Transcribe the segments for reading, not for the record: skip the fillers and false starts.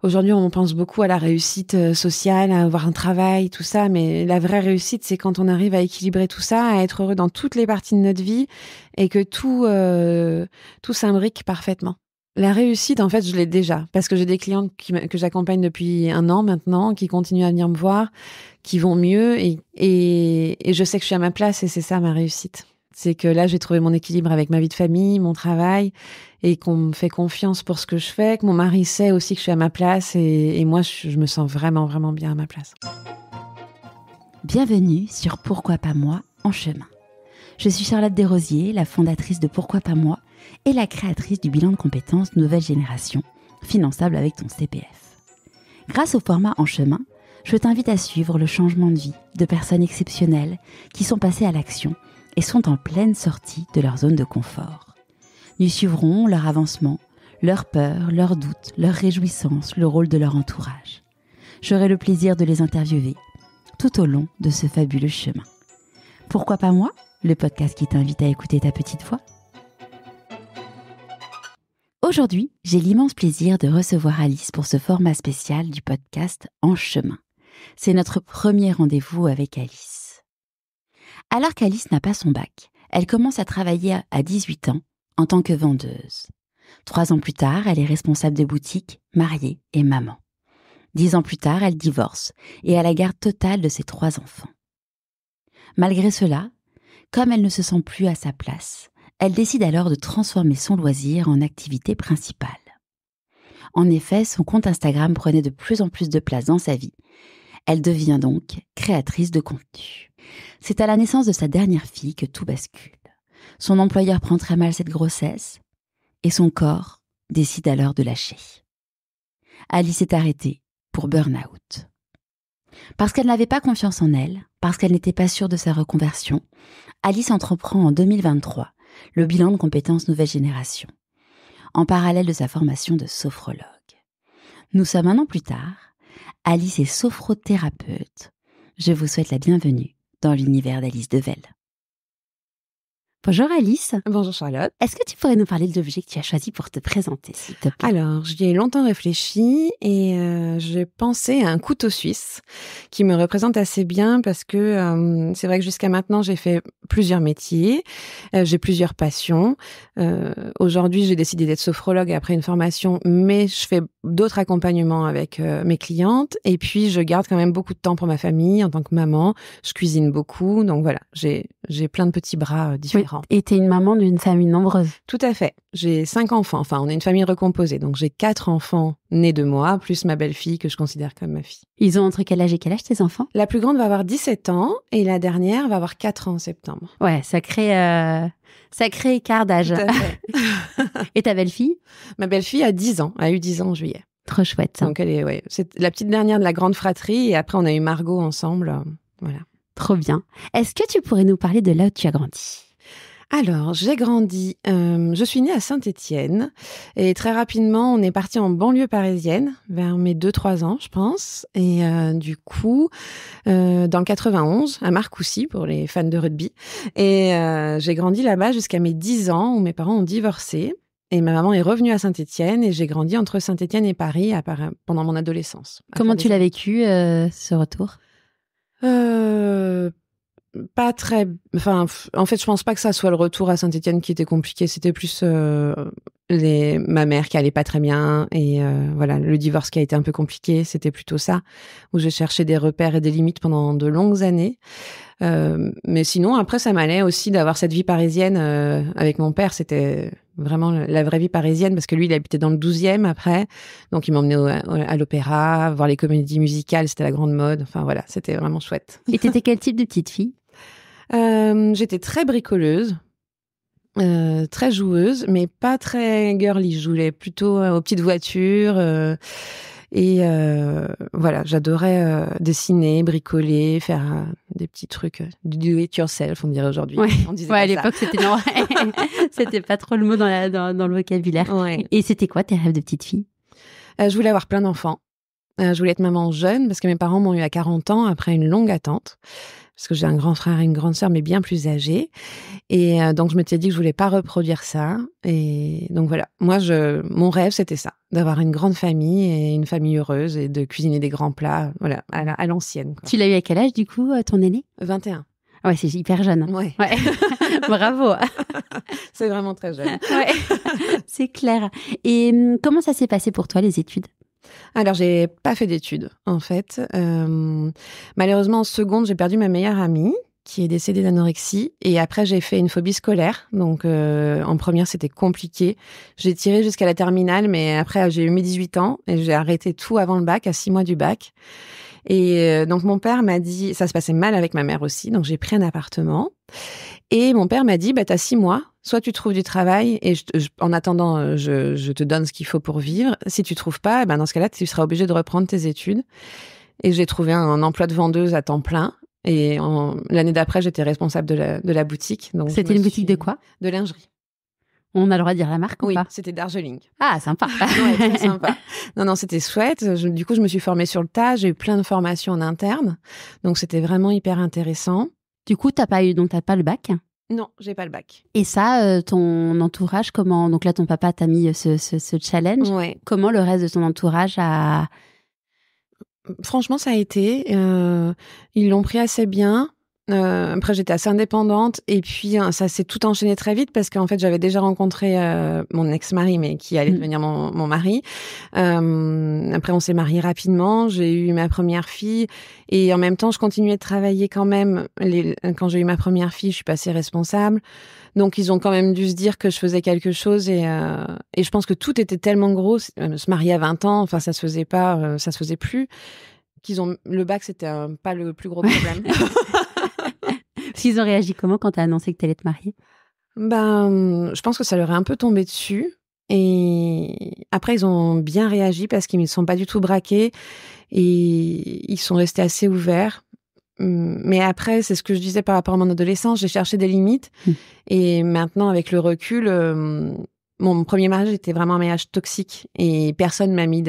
Aujourd'hui, on pense beaucoup à la réussite sociale, à avoir un travail, tout ça, mais la vraie réussite, c'est quand on arrive à équilibrer tout ça, à être heureux dans toutes les parties de notre vie et que tout s'imbrique parfaitement. La réussite, en fait, je l'ai déjà, parce que j'ai des clientes que j'accompagne depuis 1 an maintenant, qui continuent à venir me voir, qui vont mieux, et je sais que je suis à ma place, et c'est ça ma réussite. C'est que là, j'ai trouvé mon équilibre avec ma vie de famille, mon travail, et qu'on me fait confiance pour ce que je fais, que mon mari sait aussi que je suis à ma place, et moi, je me sens vraiment, vraiment bien à ma place. Bienvenue sur Pourquoi pas moi en chemin. Je suis Charlotte Desrosiers, la fondatrice de Pourquoi pas moi et la créatrice du bilan de compétences Nouvelle Génération, finançable avec ton CPF. Grâce au format En chemin, je t'invite à suivre le changement de vie de personnes exceptionnelles qui sont passées à l'action et sont en pleine sortie de leur zone de confort. Nous suivrons leur avancement, leurs peurs, leurs doutes, leurs réjouissances, le rôle de leur entourage. J'aurai le plaisir de les interviewer tout au long de ce fabuleux chemin. Pourquoi pas moi ? Le podcast qui t'invite à écouter ta petite voix. Aujourd'hui, j'ai l'immense plaisir de recevoir Alice pour ce format spécial du podcast En chemin. C'est notre premier rendez-vous avec Alice. Alors qu'Alice n'a pas son bac, elle commence à travailler à 18 ans en tant que vendeuse. 3 ans plus tard, elle est responsable de boutique, mariée et maman. 10 ans plus tard, elle divorce et a la garde totale de ses 3 enfants. Malgré cela, comme elle ne se sent plus à sa place, elle décide alors de transformer son loisir en activité principale. En effet, son compte Instagram prenait de plus en plus de place dans sa vie. Elle devient donc créatrice de contenu. C'est à la naissance de sa dernière fille que tout bascule. Son employeur prend très mal cette grossesse et son corps décide alors de lâcher. Alice est arrêtée pour burn-out. Parce qu'elle n'avait pas confiance en elle, parce qu'elle n'était pas sûre de sa reconversion, Alice entreprend en 2023 le bilan de compétences Nouvelle Génération, en parallèle de sa formation de sophrologue. Nous sommes 1 an plus tard, Alice est sophrothérapeute. Je vous souhaite la bienvenue dans l'univers d'Alice Devel. Bonjour Alice. Bonjour Charlotte. Est-ce que tu pourrais nous parler de l'objet que tu as choisi pour te présenter, s'il te plaît ? Alors, j'y ai longtemps réfléchi et j'ai pensé à un couteau suisse qui me représente assez bien parce que c'est vrai que jusqu'à maintenant, j'ai fait plusieurs métiers, j'ai plusieurs passions. Aujourd'hui, j'ai décidé d'être sophrologue après une formation, mais je fais d'autres accompagnements avec mes clientes et puis je garde quand même beaucoup de temps pour ma famille en tant que maman. Je cuisine beaucoup, donc voilà, j'ai plein de petits bras différents. Oui, et tu es une maman d'une famille nombreuse. Tout à fait. J'ai 5 enfants. Enfin, on est une famille recomposée. Donc, j'ai 4 enfants nés de moi, plus ma belle-fille que je considère comme ma fille. Ils ont entre quel âge et quel âge, tes enfants ? La plus grande va avoir 17 ans et la dernière va avoir 4 ans en septembre. Ouais, sacré écart d'âge. Tout à fait. Et ta belle-fille ? Ma belle-fille a 10 ans. Elle a eu 10 ans en juillet. Trop chouette. Ça. Donc, c'est la petite dernière de la grande fratrie. Et après, on a eu Margot ensemble. Voilà. Trop bien. Est-ce que tu pourrais nous parler de là où tu as grandi ? Alors, j'ai grandi, je suis née à Saint-Étienne et très rapidement, on est parti en banlieue parisienne vers mes 2-3 ans, je pense. Et du coup, dans le 91, à Marcoussis pour les fans de rugby. Et j'ai grandi là-bas jusqu'à mes 10 ans où mes parents ont divorcé. Et ma maman est revenue à Saint-Étienne et j'ai grandi entre Saint-Étienne et Paris pendant mon adolescence. Comment tu l'as vécu, ce retour ? Pas très... Enfin, en fait, je pense pas que ça soit le retour à Saint-Étienne qui était compliqué. C'était plus ma mère qui allait pas très bien et voilà, le divorce qui a été un peu compliqué. C'était plutôt ça, où j'ai cherché des repères et des limites pendant de longues années. Mais sinon, après, ça m'allait aussi d'avoir cette vie parisienne avec mon père. C'était vraiment la vraie vie parisienne parce que lui, il habitait dans le 12e après. Donc, il m'emmenait à l'opéra, voir les comédies musicales. C'était la grande mode. Enfin, voilà, c'était vraiment chouette. Et t'étais quel type de petite fille ? J'étais très bricoleuse, très joueuse, mais pas très girly. Je jouais plutôt aux petites voitures. Et voilà, j'adorais dessiner, bricoler, faire des petits trucs, du do it yourself, on dirait aujourd'hui. Ouais, on disait à l'époque, c'était non, c'était pas trop le mot dans le vocabulaire. Ouais. Et c'était quoi tes rêves de petite fille ? Je voulais avoir plein d'enfants. Je voulais être maman jeune parce que mes parents m'ont eu à 40 ans après une longue attente. Parce que j'ai un grand frère et une grande sœur, mais bien plus âgés. Et donc, je m'étais dit que je voulais pas reproduire ça. Et donc, voilà. Moi, mon rêve, c'était ça. D'avoir une grande famille et une famille heureuse et de cuisiner des grands plats, voilà, à l'ancienne, quoi. Tu l'as eu à quel âge, du coup, ton aîné? 21. Ouais, c'est hyper jeune. Ouais. Bravo. C'est vraiment très jeune. Ouais. C'est clair. Et comment ça s'est passé pour toi, les études? Alors, j'ai pas fait d'études, en fait. Malheureusement, en seconde, j'ai perdu ma meilleure amie, qui est décédée d'anorexie. Et après, j'ai fait une phobie scolaire. Donc, en première, c'était compliqué. J'ai tiré jusqu'à la terminale, mais après, j'ai eu mes 18 ans et j'ai arrêté tout avant le bac, à 6 mois du bac. Et donc, mon père m'a dit... Ça se passait mal avec ma mère aussi, donc j'ai pris un appartement. Et mon père m'a dit, t'as 6 mois, soit tu trouves du travail et en attendant, je te donne ce qu'il faut pour vivre. Si tu trouves pas, dans ce cas-là, tu seras obligé de reprendre tes études. Et j'ai trouvé un emploi de vendeuse à temps plein. Et l'année d'après, j'étais responsable de la boutique. Donc c'était une boutique de quoi? De lingerie. On a le droit de dire la marque ou pas? Oui, c'était Darjeeling. Ah, sympa. Ouais, très sympa. Non, c'était chouette. Du coup, je me suis formée sur le tas. J'ai eu plein de formations en interne. Donc, c'était vraiment hyper intéressant. Du coup, t'as pas le bac? Non, j'ai pas le bac. Et ça, ton entourage, comment... Donc là, ton papa t'a mis ce challenge. Ouais. Comment le reste de ton entourage a... Franchement, ça a été. Ils l'ont pris assez bien. Après, j'étais assez indépendante. Et puis, ça s'est tout enchaîné très vite parce qu'en fait, j'avais déjà rencontré mon ex-mari, mais qui allait devenir mon mari. Après, on s'est mariés rapidement. J'ai eu ma première fille. Et en même temps, je continuais de travailler quand même. Quand j'ai eu ma première fille, je suis passée responsable. Donc, ils ont quand même dû se dire que je faisais quelque chose. Et je pense que tout était tellement gros. Se marier à 20 ans, enfin, ça se faisait pas, ça se faisait plus. Le bac, c'était pas le plus gros problème. Ils ont réagi comment quand t'as annoncé que t'allais te marier? Je pense que ça leur est un peu tombé dessus. Et après, ils ont bien réagi parce qu'ils ne sont pas du tout braqués. Et ils sont restés assez ouverts. Mais après, c'est ce que je disais par rapport à mon adolescence. J'ai cherché des limites. Et maintenant, avec le recul, mon premier mariage était vraiment un mariage toxique. Et personne m'a mis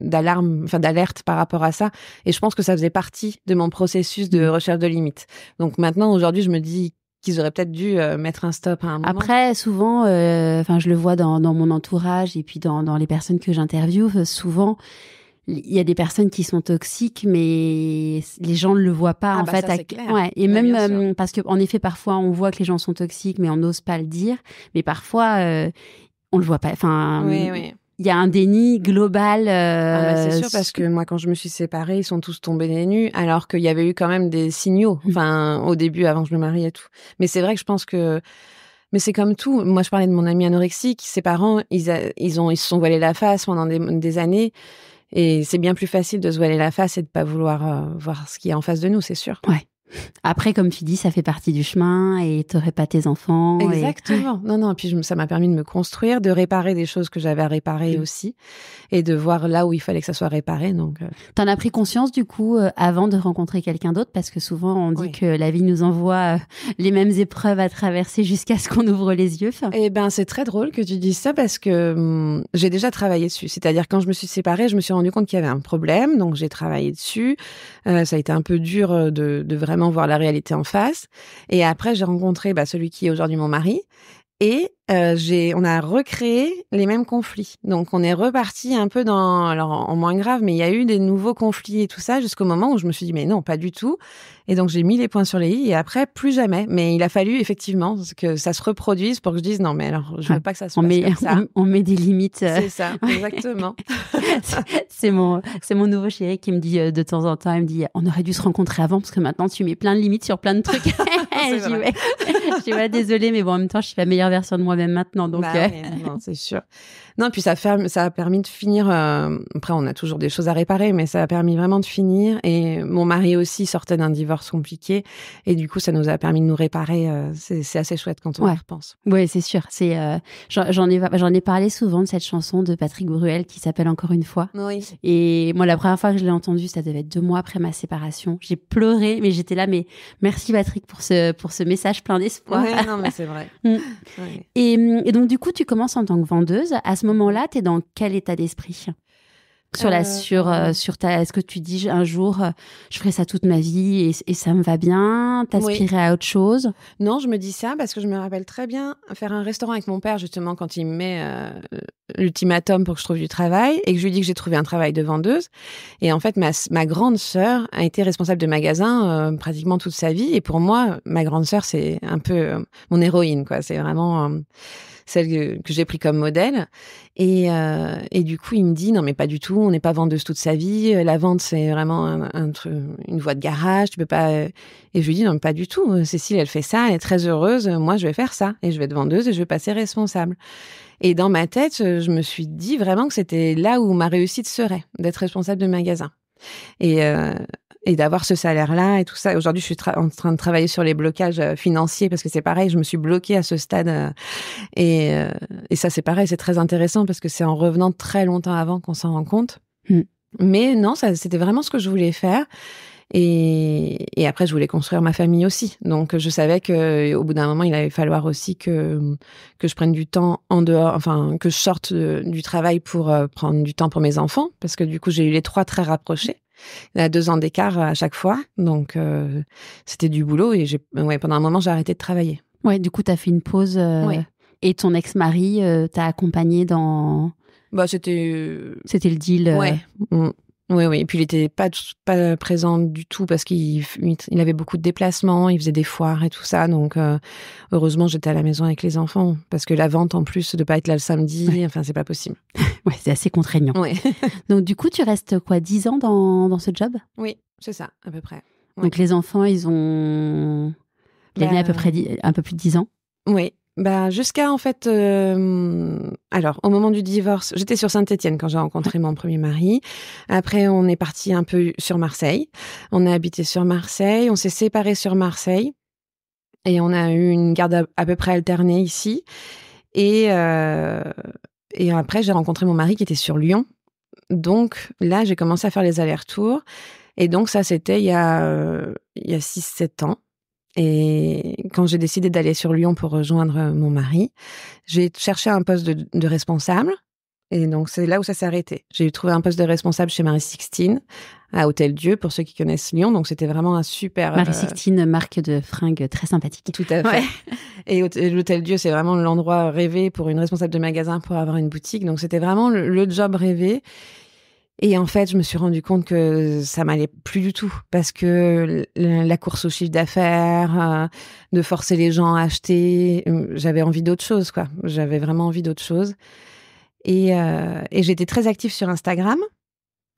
d'alerte par rapport à ça. Et je pense que ça faisait partie de mon processus de recherche de limites. Donc maintenant, aujourd'hui, je me dis qu'ils auraient peut-être dû mettre un stop à un moment. Après, souvent, je le vois dans mon entourage et puis dans les personnes que j'interviewe, souvent, il y a des personnes qui sont toxiques, mais les gens ne le voient pas, en fait. Ça, c'est clair. Ouais, et même, parce qu'en effet, parfois, on voit que les gens sont toxiques, mais on n'ose pas le dire. Mais parfois, on le voit pas. Enfin, oui. Il y a un déni global. C'est sûr, parce que moi, quand je me suis séparée, ils sont tous tombés des nues, alors qu'il y avait eu quand même des signaux, au début, avant que je me marie et tout. Mais c'est vrai que je pense que... Mais c'est comme tout. Moi, je parlais de mon ami anorexique. Ses parents, ils se sont voilés la face pendant des années. Et c'est bien plus facile de se voiler la face et de pas vouloir voir ce qu'il y a en face de nous, c'est sûr. Ouais. Après, comme tu dis, ça fait partie du chemin et t'aurais pas tes enfants. Exactement. Non. Puis ça m'a permis de me construire, de réparer des choses que j'avais à réparer aussi, et de voir là où il fallait que ça soit réparé. Donc, T'en as pris conscience du coup avant de rencontrer quelqu'un d'autre, parce que souvent on dit que la vie nous envoie les mêmes épreuves à traverser jusqu'à ce qu'on ouvre les yeux. C'est très drôle que tu dises ça parce que j'ai déjà travaillé dessus. C'est-à-dire quand je me suis séparée, je me suis rendu compte qu'il y avait un problème, donc j'ai travaillé dessus. Ça a été un peu dur de vraiment voir la réalité en face. Et après, j'ai rencontré celui qui est aujourd'hui mon mari. Et on a recréé les mêmes conflits. Donc, on est reparti un peu alors en moins grave, mais il y a eu des nouveaux conflits et tout ça jusqu'au moment où je me suis dit, mais non, pas du tout. Et donc, j'ai mis les points sur les i et après, plus jamais. Mais il a fallu effectivement que ça se reproduise pour que je dise, non, mais alors, je veux pas que ça se passe comme ça. On met des limites. C'est ça, exactement. c'est mon nouveau chéri qui me dit de temps en temps, il me dit, on aurait dû se rencontrer avant parce que maintenant, tu mets plein de limites sur plein de trucs. Je dis, ouais, désolée, mais bon, en même temps, je suis la meilleure version de moi-même maintenant. Donc, non, c'est sûr. Non, puis ça a permis de finir. Après, on a toujours des choses à réparer, mais ça a permis vraiment de finir. Et mon mari aussi sortait d'un divorce compliqué. Et du coup, ça nous a permis de nous réparer. C'est assez chouette quand on y repense. Oui, c'est sûr. J'en ai parlé souvent de cette chanson de Patrick Bruel qui s'appelle Encore une fois. Oui. Et moi, la première fois que je l'ai entendue, ça devait être 2 mois après ma séparation. J'ai pleuré, mais j'étais là. Mais merci Patrick pour ce message plein d'espoir. Ouais, non, mais c'est vrai. Ouais. Et donc, du coup, tu commences en tant que vendeuse. À ce moment-là, tu es dans quel état d'esprit ? Est-ce que tu dis un jour, je ferai ça toute ma vie et ça me va bien, t'aspirer à autre chose? Non, je me dis ça parce que je me rappelle très bien faire un restaurant avec mon père, justement, quand il me met l'ultimatum pour que je trouve du travail et que je lui dis que j'ai trouvé un travail de vendeuse. Et en fait, ma grande sœur a été responsable de magasin pratiquement toute sa vie. Et pour moi, ma grande sœur, c'est un peu mon héroïne, quoi. C'est vraiment celle que j'ai pris comme modèle. Et du coup, il me dit, non, mais pas du tout, on n'est pas vendeuse toute sa vie. La vente, c'est vraiment une voie de garage, tu peux pas... Et je lui dis, non, mais pas du tout. Cécile, elle fait ça, elle est très heureuse. Moi, je vais faire ça. Et je vais être vendeuse et je vais passer responsable. Et dans ma tête, je me suis dit vraiment que c'était là où ma réussite serait, d'être responsable de magasin. Et d'avoir ce salaire-là et tout ça. Aujourd'hui, je suis en train de travailler sur les blocages financiers parce que c'est pareil, je me suis bloquée à ce stade. Et ça, c'est pareil, c'est très intéressant parce que c'est en revenant très longtemps avant qu'on s'en rend compte. Mais non, ça, c'était vraiment ce que je voulais faire. Et après, je voulais construire ma famille aussi. Donc, je savais qu'au bout d'un moment, il allait falloir aussi que je prenne du temps en dehors, enfin, que je sorte du travail pour prendre du temps pour mes enfants. Parce que du coup, j'ai eu les 3 très rapprochés. Il y a 2 ans d'écart à chaque fois. Donc, c'était du boulot. Et pendant un moment, j'ai arrêté de travailler. Ouais, du coup, tu as fait une pause. Et ton ex-mari t'a accompagné dans... C'était le deal. Ouais. Oui. Et puis, il était pas présent du tout parce qu'il avait beaucoup de déplacements, il faisait des foires et tout ça. Donc, heureusement, j'étais à la maison avec les enfants parce que la vente, en plus, de pas être là le samedi, enfin, c'est pas possible. Ouais, c'est assez contraignant. Ouais. Donc, du coup, tu restes 10 ans dans ce job? Oui, c'est ça, à peu près. Ouais. Donc, les enfants, ils ont à peu près un peu plus de 10 ans? Oui. Jusqu'à, en fait... alors, au moment du divorce, j'étais sur Saint-Étienne quand j'ai rencontré mon premier mari. Après, on est parti un peu sur Marseille. On a habité sur Marseille. On s'est séparés sur Marseille. Et on a eu une garde à peu près alternée ici. Et après, j'ai rencontré mon mari qui était sur Lyon. Donc, là, j'ai commencé à faire les allers-retours. Et donc, ça, c'était il y a 6-7 ans. Et quand j'ai décidé d'aller sur Lyon pour rejoindre mon mari, j'ai cherché un poste de responsable. Et donc, c'est là où ça s'est arrêté. J'ai trouvé un poste de responsable chez Marie Sixtine, à Hôtel-Dieu, pour ceux qui connaissent Lyon. Donc, c'était vraiment un super... Marie Sixtine, marque de fringues très sympathique. Tout à fait. Ouais. Et l'Hôtel-Dieu, c'est vraiment l'endroit rêvé pour une responsable de magasin pour avoir une boutique. Donc, c'était vraiment le job rêvé. Et en fait, je me suis rendu compte que ça m'allait plus du tout parce que la course au chiffre d'affaires, de forcer les gens à acheter, j'avais envie d'autre chose, quoi. J'avais vraiment envie d'autre chose. Et j'étais très active sur Instagram.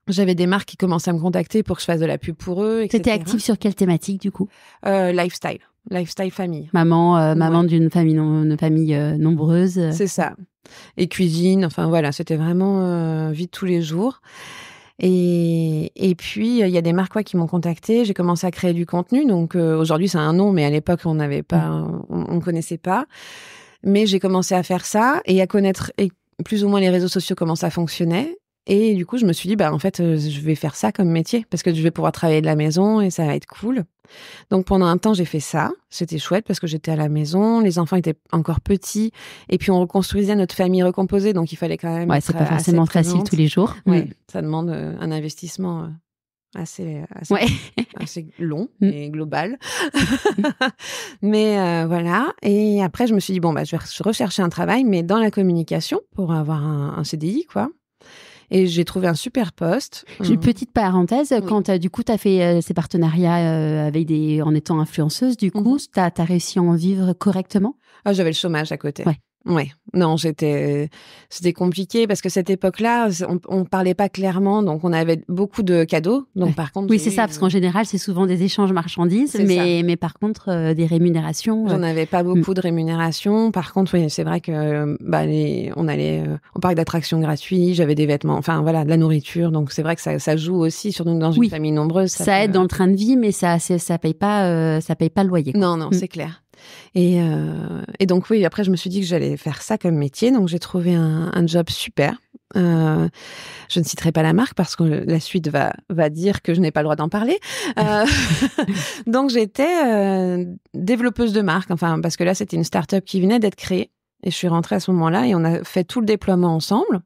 J'avais des marques qui commençaient à me contacter pour que je fasse de la pub pour eux, etc. T'étais active sur quelle thématique, du coup? Lifestyle famille. Maman d'une famille, nombreuse. C'est ça. Et cuisine, enfin voilà, c'était vraiment vie de tous les jours. Et puis, il y a des marques qui m'ont contactée. J'ai commencé à créer du contenu. Donc, aujourd'hui, c'est un nom, mais à l'époque, on n'avait pas, on connaissait pas. Mais j'ai commencé à faire ça et à connaître plus ou moins les réseaux sociaux, comment ça fonctionnait. Et du coup, je me suis dit, en fait, je vais faire ça comme métier parce que je vais pouvoir travailler de la maison et ça va être cool. Donc, pendant un temps, j'ai fait ça. C'était chouette parce que j'étais à la maison, les enfants étaient encore petits et puis on reconstruisait notre famille recomposée. Donc, il fallait quand même... Ouais, c'est pas forcément facile tous les jours. Ouais, ça demande un investissement assez long et global. Mais voilà. Et après, je me suis dit, je vais rechercher un travail, mais dans la communication pour avoir un CDI, quoi. Et j'ai trouvé un super poste. J'ai une petite parenthèse. Oui. Quand du coup, tu as fait ces partenariats en étant influenceuse, du coup, tu as réussi à en vivre correctement? J'avais le chômage à côté. Ouais. Non, c'était compliqué parce que cette époque-là, on parlait pas clairement, donc on avait beaucoup de cadeaux. Donc par contre, oui, c'est ça, parce qu'en général, c'est souvent des échanges marchandises, mais par contre, des rémunérations. J'en avais pas beaucoup de rémunérations. Par contre, oui, c'est vrai que on allait au parc d'attractions gratuit, j'avais des vêtements, enfin voilà, de la nourriture. Donc c'est vrai que ça joue aussi, surtout dans une famille nombreuse. Ça aide dans le train de vie, mais ça paye pas le loyer, quoi. Non, c'est clair. Et donc oui, après je me suis dit que j'allais faire ça comme métier, donc j'ai trouvé un job super. Je ne citerai pas la marque parce que la suite va dire que je n'ai pas le droit d'en parler. Donc j'étais développeuse de marque, enfin parce que là c'était une start-up qui venait d'être créée et je suis rentrée à ce moment-là et on a fait tout le déploiement ensemble.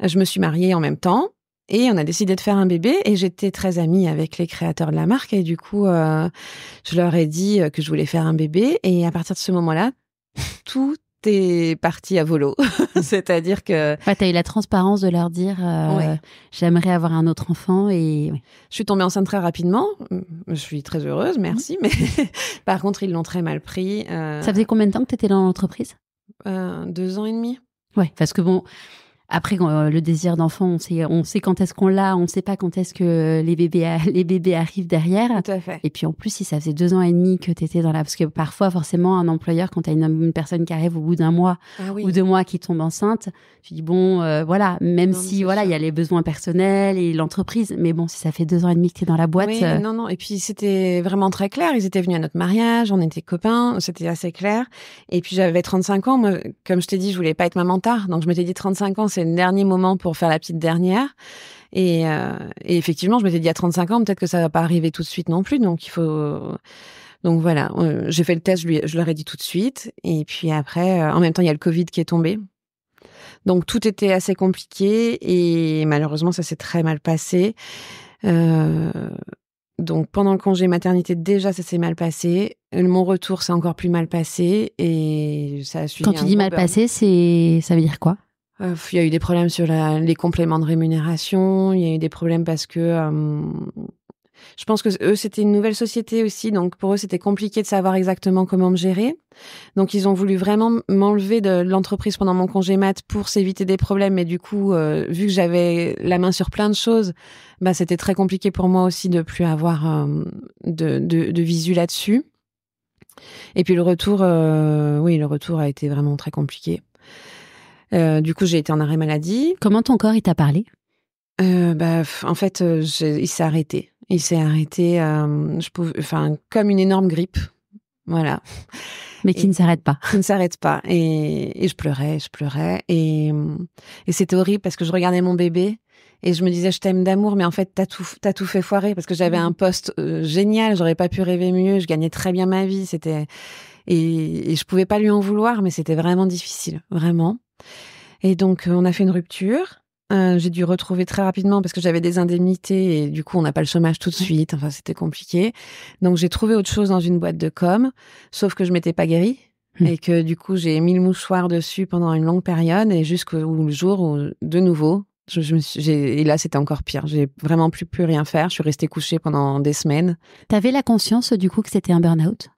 je me suis mariée en même temps. Et on a décidé de faire un bébé et j'étais très amie avec les créateurs de la marque et du coup, je leur ai dit que je voulais faire un bébé et à partir de ce moment-là, tout est parti à volo. C'est-à-dire que... Ouais, t'as eu la transparence de leur dire j'aimerais avoir un autre enfant et... Ouais. Je suis tombée enceinte très rapidement. Je suis très heureuse, merci. Mais par contre, ils l'ont très mal pris. Ça faisait combien de temps que t'étais dans l'entreprise 2 ans et demi. Ouais, parce que bon... Après, le désir d'enfant, on sait quand est-ce qu'on l'a, on ne sait pas quand est-ce que les bébés arrivent derrière. Tout à fait. Et puis en plus, si ça faisait 2 ans et demi que tu étais dans la... Parce que parfois, forcément, un employeur, quand tu as une personne qui arrive au bout d'un mois ou 2 mois qui tombe enceinte, tu dis bon, voilà, même si voilà, il y a les besoins personnels et l'entreprise, mais bon, si ça fait 2 ans et demi que tu es dans la boîte... Oui, non. Et puis c'était vraiment très clair. Ils étaient venus à notre mariage, on était copains, c'était assez clair. Et puis j'avais 35 ans. Moi, comme je t'ai dit, je voulais pas être maman tard. Donc je m'étais dit 35 ans, c'est le dernier moment pour faire la petite dernière. Et effectivement, je m'étais dit à 35 ans, peut-être que ça va pas arriver tout de suite non plus. Donc il faut... Donc voilà, j'ai fait le test, je leur ai dit tout de suite. Et puis après, en même temps, il y a le Covid qui est tombé. Donc tout était assez compliqué et malheureusement, ça s'est très mal passé. Donc pendant le congé maternité, déjà, ça s'est mal passé. Mon retour, c'est encore plus mal passé et ça a suivi. Quand tu dis mal passé, ça veut dire quoi ? Il y a eu des problèmes sur les compléments de rémunération. Il y a eu des problèmes parce que je pense que eux, c'était une nouvelle société aussi. Donc pour eux, c'était compliqué de savoir exactement comment me gérer. Donc ils ont voulu vraiment m'enlever de l'entreprise pendant mon congé mat pour s'éviter des problèmes. Mais du coup, vu que j'avais la main sur plein de choses, bah c'était très compliqué pour moi aussi de plus avoir de visu là-dessus. Et puis le retour a été vraiment très compliqué. Du coup, j'ai été en arrêt maladie. Comment ton corps, il t'a parlé ? En fait, il s'est arrêté. Il s'est arrêté, comme une énorme grippe. Voilà. Mais qui ne s'arrête pas. Qui ne s'arrête pas. Et je pleurais. Et c'était horrible parce que je regardais mon bébé et je me disais, je t'aime d'amour, mais en fait, t'as tout fait foirer parce que j'avais un poste génial. J'aurais pas pu rêver mieux. Je gagnais très bien ma vie. Et je pouvais pas lui en vouloir, mais c'était vraiment difficile. Vraiment. Et donc, on a fait une rupture. J'ai dû retrouver très rapidement parce que j'avais des indemnités et du coup, on n'a pas le chômage tout de suite. Enfin, c'était compliqué. Donc, j'ai trouvé autre chose dans une boîte de com, sauf que je m'étais pas guérie et que du coup, j'ai mis le mouchoir dessus pendant une longue période et jusqu'au jour où, de nouveau, et là, c'était encore pire. J'ai vraiment plus rien faire. Je suis restée couchée pendant des semaines. T'avais la conscience du coup que c'était un burn-out ?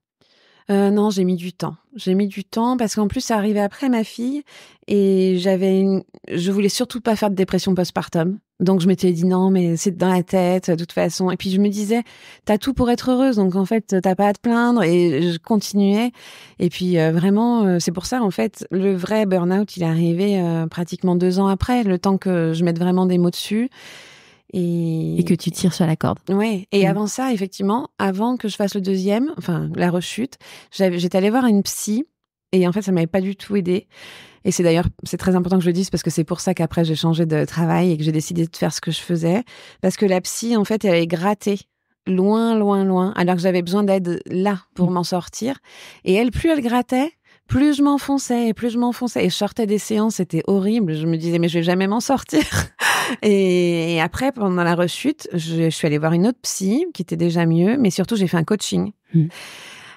Non, j'ai mis du temps. J'ai mis du temps parce qu'en plus, ça arrivait après ma fille et je voulais surtout pas faire de dépression postpartum. Donc, je m'étais dit non, mais c'est dans la tête, de toute façon. Et puis, je me disais, t'as tout pour être heureuse. Donc, en fait, t'as pas à te plaindre. Et je continuais. Et puis, vraiment, c'est pour ça, en fait, le vrai burn-out, il est arrivé pratiquement 2 ans après, le temps que je mette vraiment des mots dessus. Et que tu tires sur la corde. Ouais. Et avant ça, effectivement, avant que je fasse le deuxième, enfin, la rechute, j'étais allée voir une psy. Et en fait, ça m'avait pas du tout aidée. Et c'est très important que je le dise parce que c'est pour ça qu'après, j'ai changé de travail et que j'ai décidé de faire ce que je faisais. Parce que la psy, en fait, elle allait gratter loin, alors que j'avais besoin d'aide là pour m'en sortir. Et elle, plus elle grattait, plus je m'enfonçais. Et je sortais des séances, c'était horrible. Je me disais, mais je vais jamais m'en sortir. Et après, pendant la rechute, je suis allée voir une autre psy qui était déjà mieux, mais surtout, j'ai fait un coaching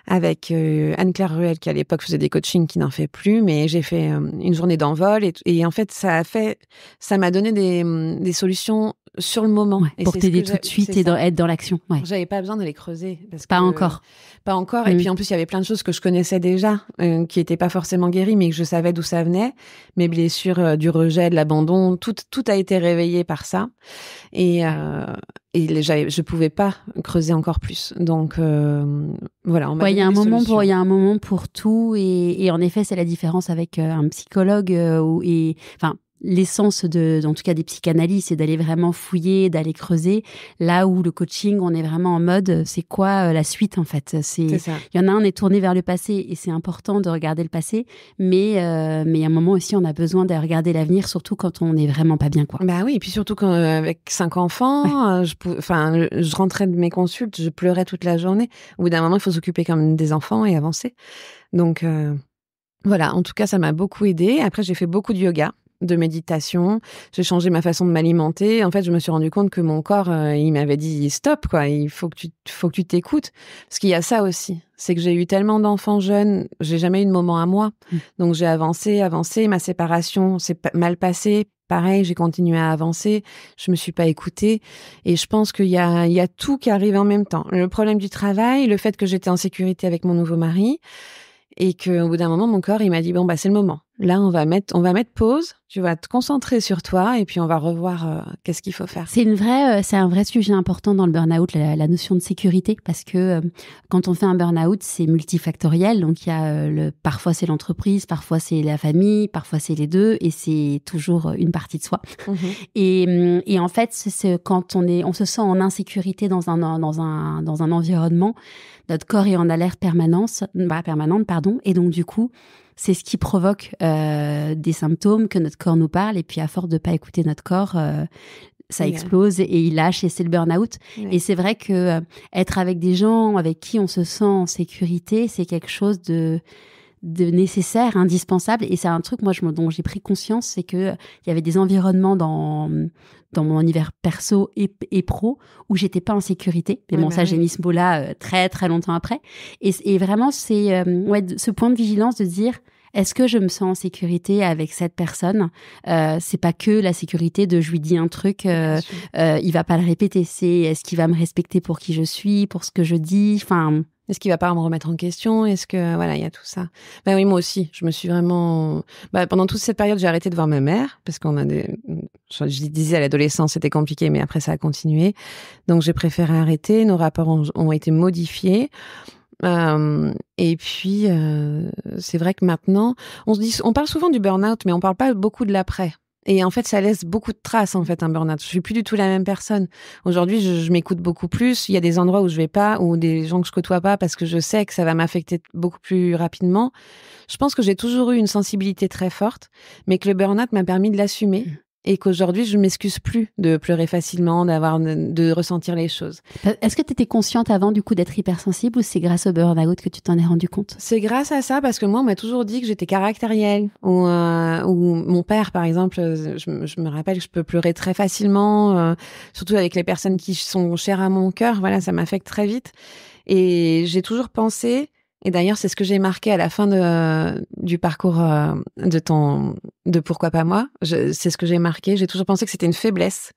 avec Anne-Claire Ruel, qui à l'époque faisait des coachings, qui n'en fait plus, mais j'ai fait une journée d'envol et en fait, ça m'a donné des solutions sur le moment. Ouais, pour t'aider tout de suite et être dans l'action. Ouais. J'avais pas besoin de les creuser. Pas encore. Et puis en plus, il y avait plein de choses que je connaissais déjà, qui étaient pas forcément guéries, mais que je savais d'où ça venait. Mes blessures du rejet, de l'abandon, tout a été réveillé par ça. Et je pouvais pas creuser encore plus. Donc voilà. Il y a un moment pour tout, et en effet, c'est la différence avec un psychologue l'essence en tout cas des psychanalystes, c'est d'aller vraiment fouiller, d'aller creuser. Là où le coaching, on est vraiment en mode, c'est quoi la suite en fait ? C'est ça. Il y en a un est tourné vers le passé et c'est important de regarder le passé, mais à un moment aussi, on a besoin de regarder l'avenir, surtout quand on n'est vraiment pas bien, quoi. Bah oui, et puis surtout quand avec 5 enfants, je rentrais de mes consultes, je pleurais toute la journée. Au bout d'un moment, il faut s'occuper quand même des enfants et avancer. Donc voilà, en tout cas, ça m'a beaucoup aidée. Après, j'ai fait beaucoup de yoga. de méditation, j'ai changé ma façon de m'alimenter. En fait, je me suis rendu compte que mon corps, il m'avait dit stop, quoi. Il faut que tu t'écoutes. Parce qu'il y a ça aussi. C'est que j'ai eu tellement d'enfants jeunes, j'ai jamais eu de moment à moi. Donc, j'ai avancé. Ma séparation s'est mal passée. Pareil, j'ai continué à avancer. Je me suis pas écoutée. Et je pense qu'il y a tout qui arrive en même temps. Le problème du travail, le fait que j'étais en sécurité avec mon nouveau mari. Et qu'au bout d'un moment, mon corps, il m'a dit, bon, bah, c'est le moment. Là, on va mettre pause. Tu vas te concentrer sur toi et puis on va revoir qu'est-ce qu'il faut faire. C'est un vrai sujet important dans le burn-out, la notion de sécurité, parce que quand on fait un burn-out, c'est multifactoriel. Donc, il y a parfois c'est l'entreprise, parfois c'est la famille, parfois c'est les deux, et c'est toujours une partie de soi. Et en fait, c'est quand on se sent en insécurité dans un environnement, notre corps est en alerte permanente, et donc du coup, c'est ce qui provoque des symptômes que notre corps nous parle, et puis à force de pas écouter notre corps, ça explose et il lâche, et c'est le burn-out. Et c'est vrai que être avec des gens avec qui on se sent en sécurité, c'est quelque chose de nécessaire, indispensable. Et c'est un truc, moi, dont j'ai pris conscience, c'est que il y avait des environnements dans mon univers perso et pro où j'étais pas en sécurité. Mais ça, j'ai mis ce mot-là très, très longtemps après. Et vraiment, c'est ce point de vigilance de dire, est-ce que je me sens en sécurité avec cette personne? C'est pas que la sécurité de je lui dis un truc, il va pas le répéter. C'est est-ce qu'il va me respecter pour qui je suis, pour ce que je dis? Enfin, est-ce qu'il va pas me remettre en question? Est-ce que, voilà, il y a tout ça. Ben oui, moi aussi, je me suis vraiment, pendant toute cette période, j'ai arrêté de voir ma mère parce je disais à l'adolescence, c'était compliqué, mais après ça a continué. Donc j'ai préféré arrêter. Nos rapports ont été modifiés. Et puis, c'est vrai que maintenant, on parle souvent du burn-out, mais on parle pas beaucoup de l'après. Et en fait, ça laisse beaucoup de traces, en fait, un burn-out. Je suis plus du tout la même personne. Aujourd'hui, je m'écoute beaucoup plus. Il y a des endroits où je vais pas, ou des gens que je côtoie pas, parce que je sais que ça va m'affecter beaucoup plus rapidement. Je pense que j'ai toujours eu une sensibilité très forte, mais que le burn-out m'a permis de l'assumer. Et qu'aujourd'hui, je m'excuse plus de pleurer facilement, de ressentir les choses. Est-ce que tu étais consciente avant, du coup, d'être hypersensible, ou c'est grâce au burn-out que tu t'en es rendu compte? C'est grâce à ça, parce que moi, on m'a toujours dit que j'étais caractérielle. Ou mon père, par exemple, je me rappelle que je peux pleurer très facilement, surtout avec les personnes qui sont chères à mon cœur. Voilà, ça m'affecte très vite. Et j'ai toujours pensé... Et d'ailleurs, c'est ce que j'ai marqué à la fin du parcours de Pourquoi pas moi. C'est ce que j'ai marqué. J'ai toujours pensé que c'était une faiblesse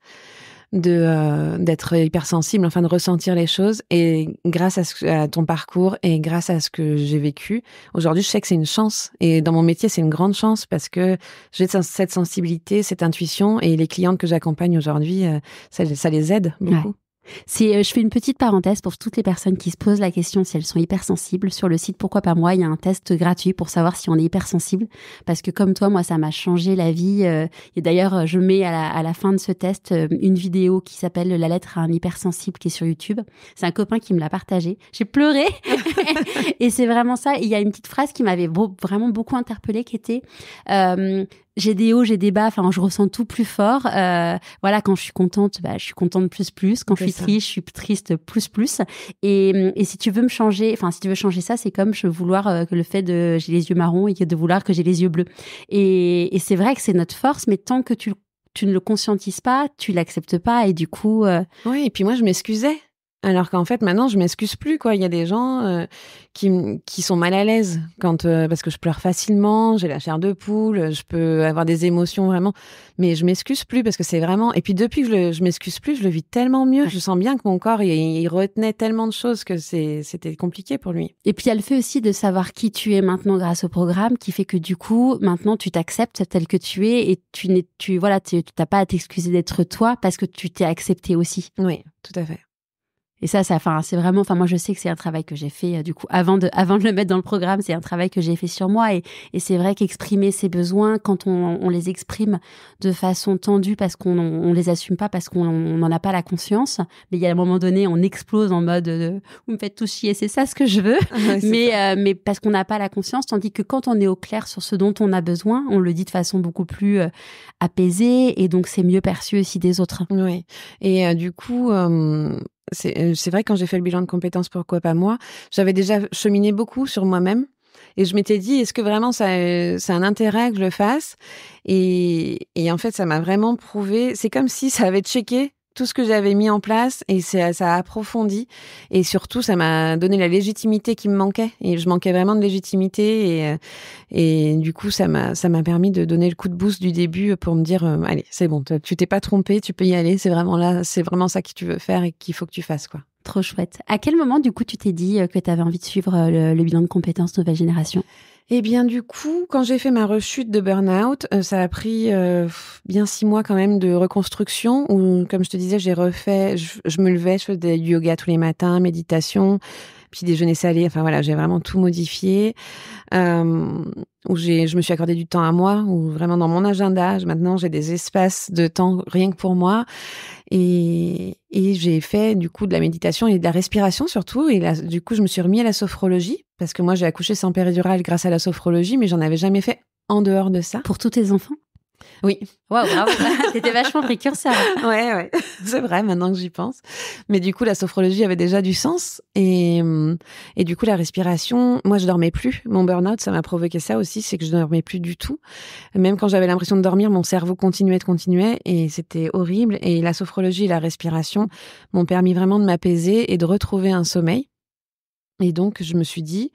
d'être hypersensible, enfin de ressentir les choses. Et grâce à ton parcours et grâce à ce que j'ai vécu, aujourd'hui, je sais que c'est une chance. Et dans mon métier, c'est une grande chance parce que j'ai cette sensibilité, cette intuition. Et les clientes que j'accompagne aujourd'hui, ça les aide beaucoup. Ouais. Je fais une petite parenthèse pour toutes les personnes qui se posent la question si elles sont hypersensibles. Sur le site Pourquoi pas moi, il y a un test gratuit pour savoir si on est hypersensible. Parce que comme toi, moi, ça m'a changé la vie. Et d'ailleurs, je mets à la fin de ce test une vidéo qui s'appelle La lettre à un hypersensible qui est sur YouTube. C'est un copain qui me l'a partagé. J'ai pleuré. Et c'est vraiment ça. Et il y a une petite phrase qui m'avait vraiment beaucoup interpellée qui était... j'ai des hauts, j'ai des bas, enfin, je ressens tout plus fort. Voilà, quand je suis contente, je suis contente plus. Quand je suis triste, je suis triste plus. Et si tu veux me changer, enfin, si tu veux changer ça, c'est comme je veux vouloir que le fait de j'ai les yeux marrons et de vouloir que j'ai les yeux bleus. Et c'est vrai que c'est notre force, mais tant que tu ne le conscientises pas, tu l'acceptes pas, et du coup... Oui, et puis moi, je m'excusais. Alors qu'en fait, maintenant, je m'excuse plus, quoi. Il y a des gens qui sont mal à l'aise parce que je pleure facilement, j'ai la chair de poule, je peux avoir des émotions vraiment, mais je m'excuse plus parce que c'est vraiment. Et puis depuis que je m'excuse plus, je le vis tellement mieux. Je sens bien que mon corps il retenait tellement de choses que c'était compliqué pour lui. Et puis il y a le fait aussi de savoir qui tu es maintenant grâce au programme, qui fait que du coup, maintenant, tu t'acceptes tel que tu es et tu t'as pas à t'excuser d'être toi parce que tu t'es accepté aussi. Oui, tout à fait. Et ça, c'est vraiment, moi, je sais que c'est un travail que j'ai fait, du coup, avant de le mettre dans le programme, c'est un travail que j'ai fait sur moi. Et c'est vrai qu'exprimer ses besoins, quand on les exprime de façon tendue parce qu'on les assume pas, parce qu'on n'en a pas la conscience, mais il y a un moment donné, on explose en mode, vous me faites tous chier, c'est ça ce que je veux. Ouais, mais parce qu'on n'a pas la conscience, tandis que quand on est au clair sur ce dont on a besoin, on le dit de façon beaucoup plus apaisée, et donc c'est mieux perçu aussi des autres. Oui. Et du coup, c'est vrai, quand j'ai fait le bilan de compétences Pourquoi pas moi, j'avais déjà cheminé beaucoup sur moi-même. Et je m'étais dit, est-ce que vraiment ça a un intérêt que je le fasse? Et en fait, ça m'a vraiment prouvé. C'est comme si ça avait checké tout ce que j'avais mis en place et ça a approfondi. Et surtout, ça m'a donné la légitimité qui me manquait. Et je manquais vraiment de légitimité. Et du coup, ça m'a permis de donner le coup de boost du début pour me dire, allez, c'est bon, tu t'es pas trompé, tu peux y aller. C'est vraiment ça que tu veux faire et qu'il faut que tu fasses, quoi. Trop chouette. À quel moment, du coup, tu t'es dit que tu avais envie de suivre le bilan de compétences Nouvelle Génération? Eh bien, du coup, quand j'ai fait ma rechute de burn-out, ça a pris bien 6 mois quand même de reconstruction où, comme je te disais, j'ai refait, je me levais, je faisais du yoga tous les matins, méditation, puis déjeuner salé. Enfin voilà, j'ai vraiment tout modifié. Où je me suis accordé du temps à moi, où vraiment dans mon agenda, maintenant j'ai des espaces de temps rien que pour moi. Et j'ai fait du coup de la méditation et de la respiration surtout. Et là, du coup, je me suis remis à la sophrologie parce que moi, j'ai accouché sans péridurale grâce à la sophrologie, mais j'en avais jamais fait en dehors de ça. Pour tous tes enfants? Oui. Waouh, bravo. T'étais vachement précurseur. Ouais. C'est vrai, maintenant que j'y pense. Mais du coup, la sophrologie avait déjà du sens. Et du coup, la respiration, moi, je dormais plus. Mon burn-out, ça m'a provoqué ça aussi, c'est que je dormais plus du tout. Même quand j'avais l'impression de dormir, mon cerveau continuait. Et c'était horrible. Et la sophrologie et la respiration m'ont permis vraiment de m'apaiser et de retrouver un sommeil. Et donc, je me suis dit,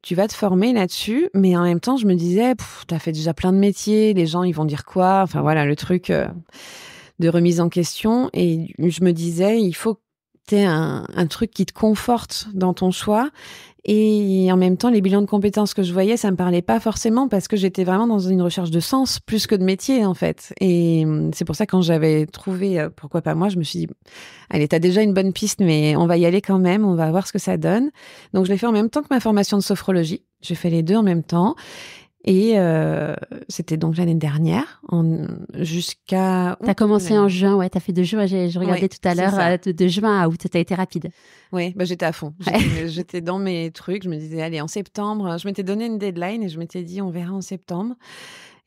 tu vas te former là-dessus, mais en même temps, je me disais, t'as fait déjà plein de métiers, les gens, ils vont dire quoi? Enfin, voilà, le truc de remise en question. Et je me disais, il faut que t'aies un truc qui te conforte dans ton choix. Et en même temps, les bilans de compétences que je voyais, ça me parlait pas forcément parce que j'étais vraiment dans une recherche de sens plus que de métier, en fait. Et c'est pour ça, quand j'avais trouvé pourquoi pas moi, je me suis dit, allez, t'as déjà une bonne piste, mais on va y aller quand même, on va voir ce que ça donne. Donc, je l'ai fait en même temps que ma formation de sophrologie. J'ai fait les deux en même temps. Et c'était donc l'année dernière, jusqu'à... T'as commencé en juin, ouais, t'as fait de juin, j'ai regardé tout à l'heure, de juin à août, t'as été rapide. Oui, j'étais à fond. J'étais dans mes trucs, je me disais, allez, en septembre, je m'étais donné une deadline et je m'étais dit, on verra en septembre.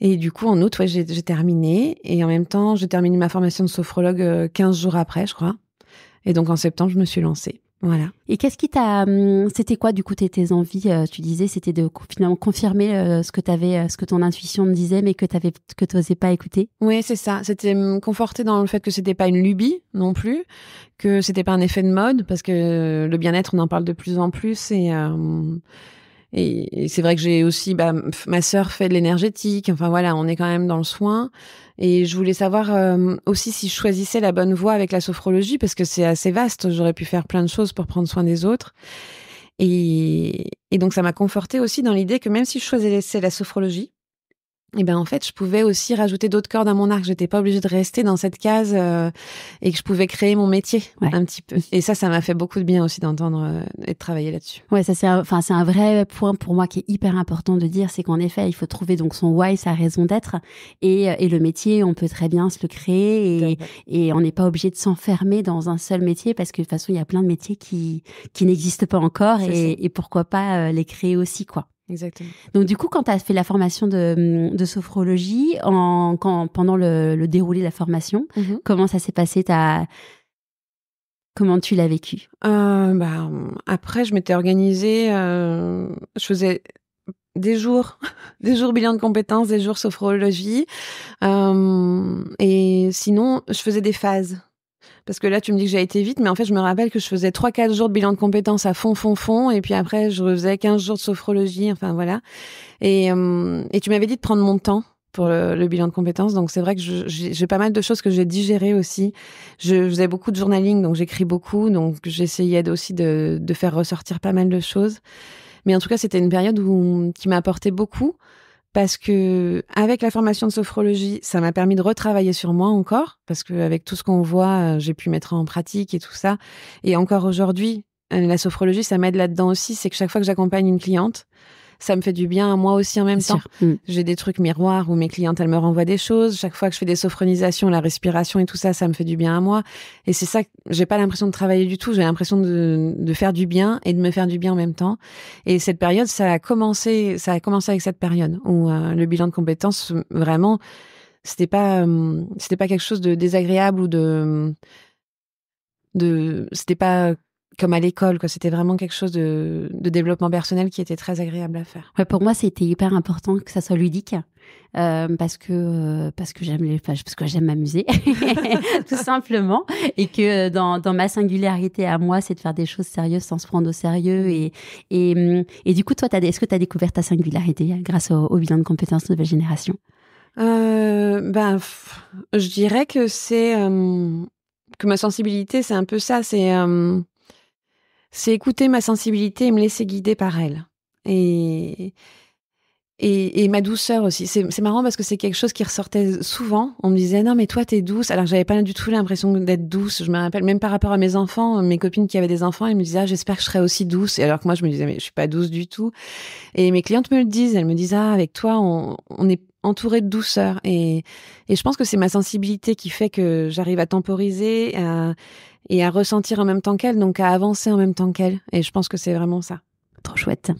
Et du coup, en août, j'ai terminé. Et en même temps, j'ai terminé ma formation de sophrologue 15 jours après, je crois. Et donc, en septembre, je me suis lancée. Voilà. Et qu'est-ce qui t'a... C'était quoi, du coup, tes envies? Tu disais, c'était de finalement confirmer ce que ton intuition te disait, mais que t'osais pas écouter. Oui, c'est ça. C'était me conforter dans le fait que c'était pas une lubie non plus, que c'était pas un effet de mode, parce que le bien-être, on en parle de plus en plus. Et c'est vrai que j'ai aussi, ma sœur fait de l'énergétique. Enfin voilà, on est quand même dans le soin. Et je voulais savoir aussi si je choisissais la bonne voie avec la sophrologie, parce que c'est assez vaste. J'aurais pu faire plein de choses pour prendre soin des autres. Et donc, ça m'a confortée aussi dans l'idée que même si je choisissais la sophrologie, et ben en fait, je pouvais aussi rajouter d'autres cordes à mon arc. J'étais pas obligée de rester dans cette case et que je pouvais créer mon métier un petit peu. Et ça m'a fait beaucoup de bien aussi d'entendre et de travailler là-dessus. Ouais, ça c'est un vrai point pour moi qui est hyper important de dire, c'est qu'en effet, il faut trouver donc son why, sa raison d'être, et le métier, on peut très bien se le créer et on n'est pas obligé de s'enfermer dans un seul métier parce que de toute façon, il y a plein de métiers qui n'existent pas encore et pourquoi pas les créer aussi, quoi. Exactement. Donc du coup, quand tu as fait la formation de sophrologie, pendant le déroulé de la formation, comment ça s'est passé? Comment tu l'as vécu? Après, je m'étais organisée, je faisais des jours bilan de compétences, des jours sophrologie, et sinon, je faisais des phases. Parce que là, tu me dis que j'ai été vite, mais en fait, je me rappelle que je faisais 3-4 jours de bilan de compétences à fond, et puis après, je faisais 15 jours de sophrologie, enfin voilà. Et tu m'avais dit de prendre mon temps pour le bilan de compétences, donc c'est vrai que j'ai pas mal de choses que j'ai digérées aussi. Je faisais beaucoup de journaling, donc j'écris beaucoup, donc j'essayais aussi de faire ressortir pas mal de choses. Mais en tout cas, c'était une période qui m'a apporté beaucoup. Parce que avec la formation de sophrologie, ça m'a permis de retravailler sur moi encore, parce que avec tout ce qu'on voit, j'ai pu mettre en pratique et tout ça. Et encore aujourd'hui, la sophrologie, ça m'aide là-dedans aussi. C'est que chaque fois que j'accompagne une cliente, ça me fait du bien à moi aussi en même temps. J'ai des trucs miroirs où mes clientes, elles me renvoient des choses. Chaque fois que je fais des sophronisations, la respiration et tout ça, ça me fait du bien à moi. Et c'est ça, j'ai pas l'impression de travailler du tout. J'ai l'impression de faire du bien et de me faire du bien en même temps. Et cette période, ça a commencé avec cette période où le bilan de compétences, vraiment, c'était pas quelque chose de désagréable ou c'était pas comme à l'école, quoi. C'était vraiment quelque chose de développement personnel qui était très agréable à faire. Ouais, pour moi, c'était hyper important que ça soit ludique. Parce que j'aime m'amuser tout simplement, et que dans ma singularité à moi, c'est de faire des choses sérieuses sans se prendre au sérieux, et du coup toi est-ce que tu as découvert ta singularité grâce au bilan de compétences nouvelle génération? Je dirais que c'est que ma sensibilité, c'est un peu ça, c'est écouter ma sensibilité et me laisser guider par elle. Et ma douceur aussi. C'est marrant parce que c'est quelque chose qui ressortait souvent. On me disait, non, mais toi, t'es douce. Alors, j'avais pas du tout l'impression d'être douce. Je me rappelle, même par rapport à mes enfants, mes copines qui avaient des enfants, elles me disaient, ah, j'espère que je serai aussi douce. Et alors que moi, je me disais, mais je suis pas douce du tout. Et mes clientes me le disent. Elles me disent, ah, avec toi, on est entouré de douceur. Et je pense que c'est ma sensibilité qui fait que j'arrive à temporiser et à ressentir en même temps qu'elle, donc à avancer en même temps qu'elle. Et je pense que c'est vraiment ça. Trop chouette.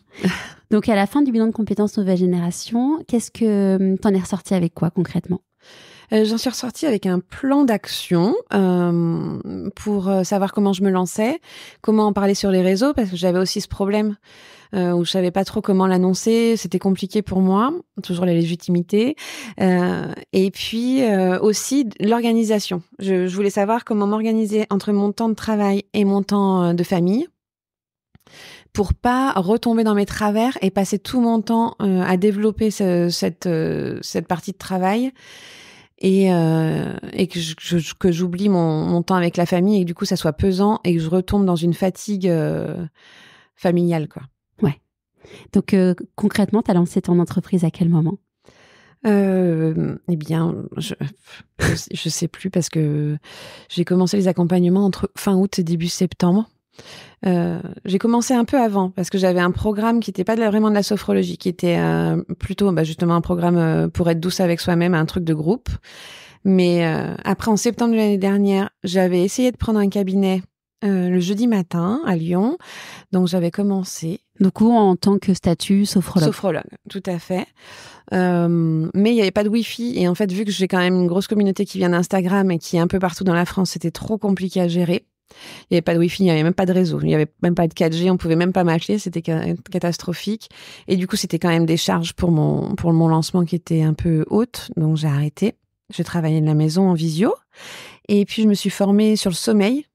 Donc, à la fin du bilan de compétences nouvelle génération, qu'est-ce que t'en es ressortie avec quoi concrètement? J'en suis ressortie avec un plan d'action pour savoir comment je me lançais, comment en parler sur les réseaux, parce que j'avais aussi ce problème où je savais pas trop comment l'annoncer. C'était compliqué pour moi, toujours la légitimité. Et puis aussi l'organisation. Je voulais savoir comment m'organiser entre mon temps de travail et mon temps de famille, pour pas retomber dans mes travers et passer tout mon temps à développer cette partie de travail, et que j'oublie mon temps avec la famille, et que du coup ça soit pesant et que je retombe dans une fatigue familiale, quoi. Ouais. Donc concrètement, tu as lancé ton entreprise à quel moment? Eh bien, je sais plus, parce que j'ai commencé les accompagnements entre fin août et début septembre. J'ai commencé un peu avant parce que j'avais un programme qui n'était pas vraiment de la sophrologie, qui était plutôt justement un programme pour être douce avec soi-même, un truc de groupe. Mais après, en septembre de l'année dernière, j'avais essayé de prendre un cabinet le jeudi matin à Lyon. Donc j'avais commencé. Donc en tant que statut sophrologue. Sophrologue, tout à fait. Mais il n'y avait pas de Wi-Fi, et en fait, vu que j'ai quand même une grosse communauté qui vient d'Instagram et qui est un peu partout dans la France, c'était trop compliqué à gérer. Il n'y avait pas de Wi-Fi, il n'y avait même pas de réseau, il n'y avait même pas de 4G, on pouvait même pas m'appeler, c'était catastrophique. Et du coup, c'était quand même des charges pour mon lancement qui étaient un peu hautes, donc j'ai arrêté. Je travaillais de la maison en visio. Et puis, je me suis formée sur le sommeil.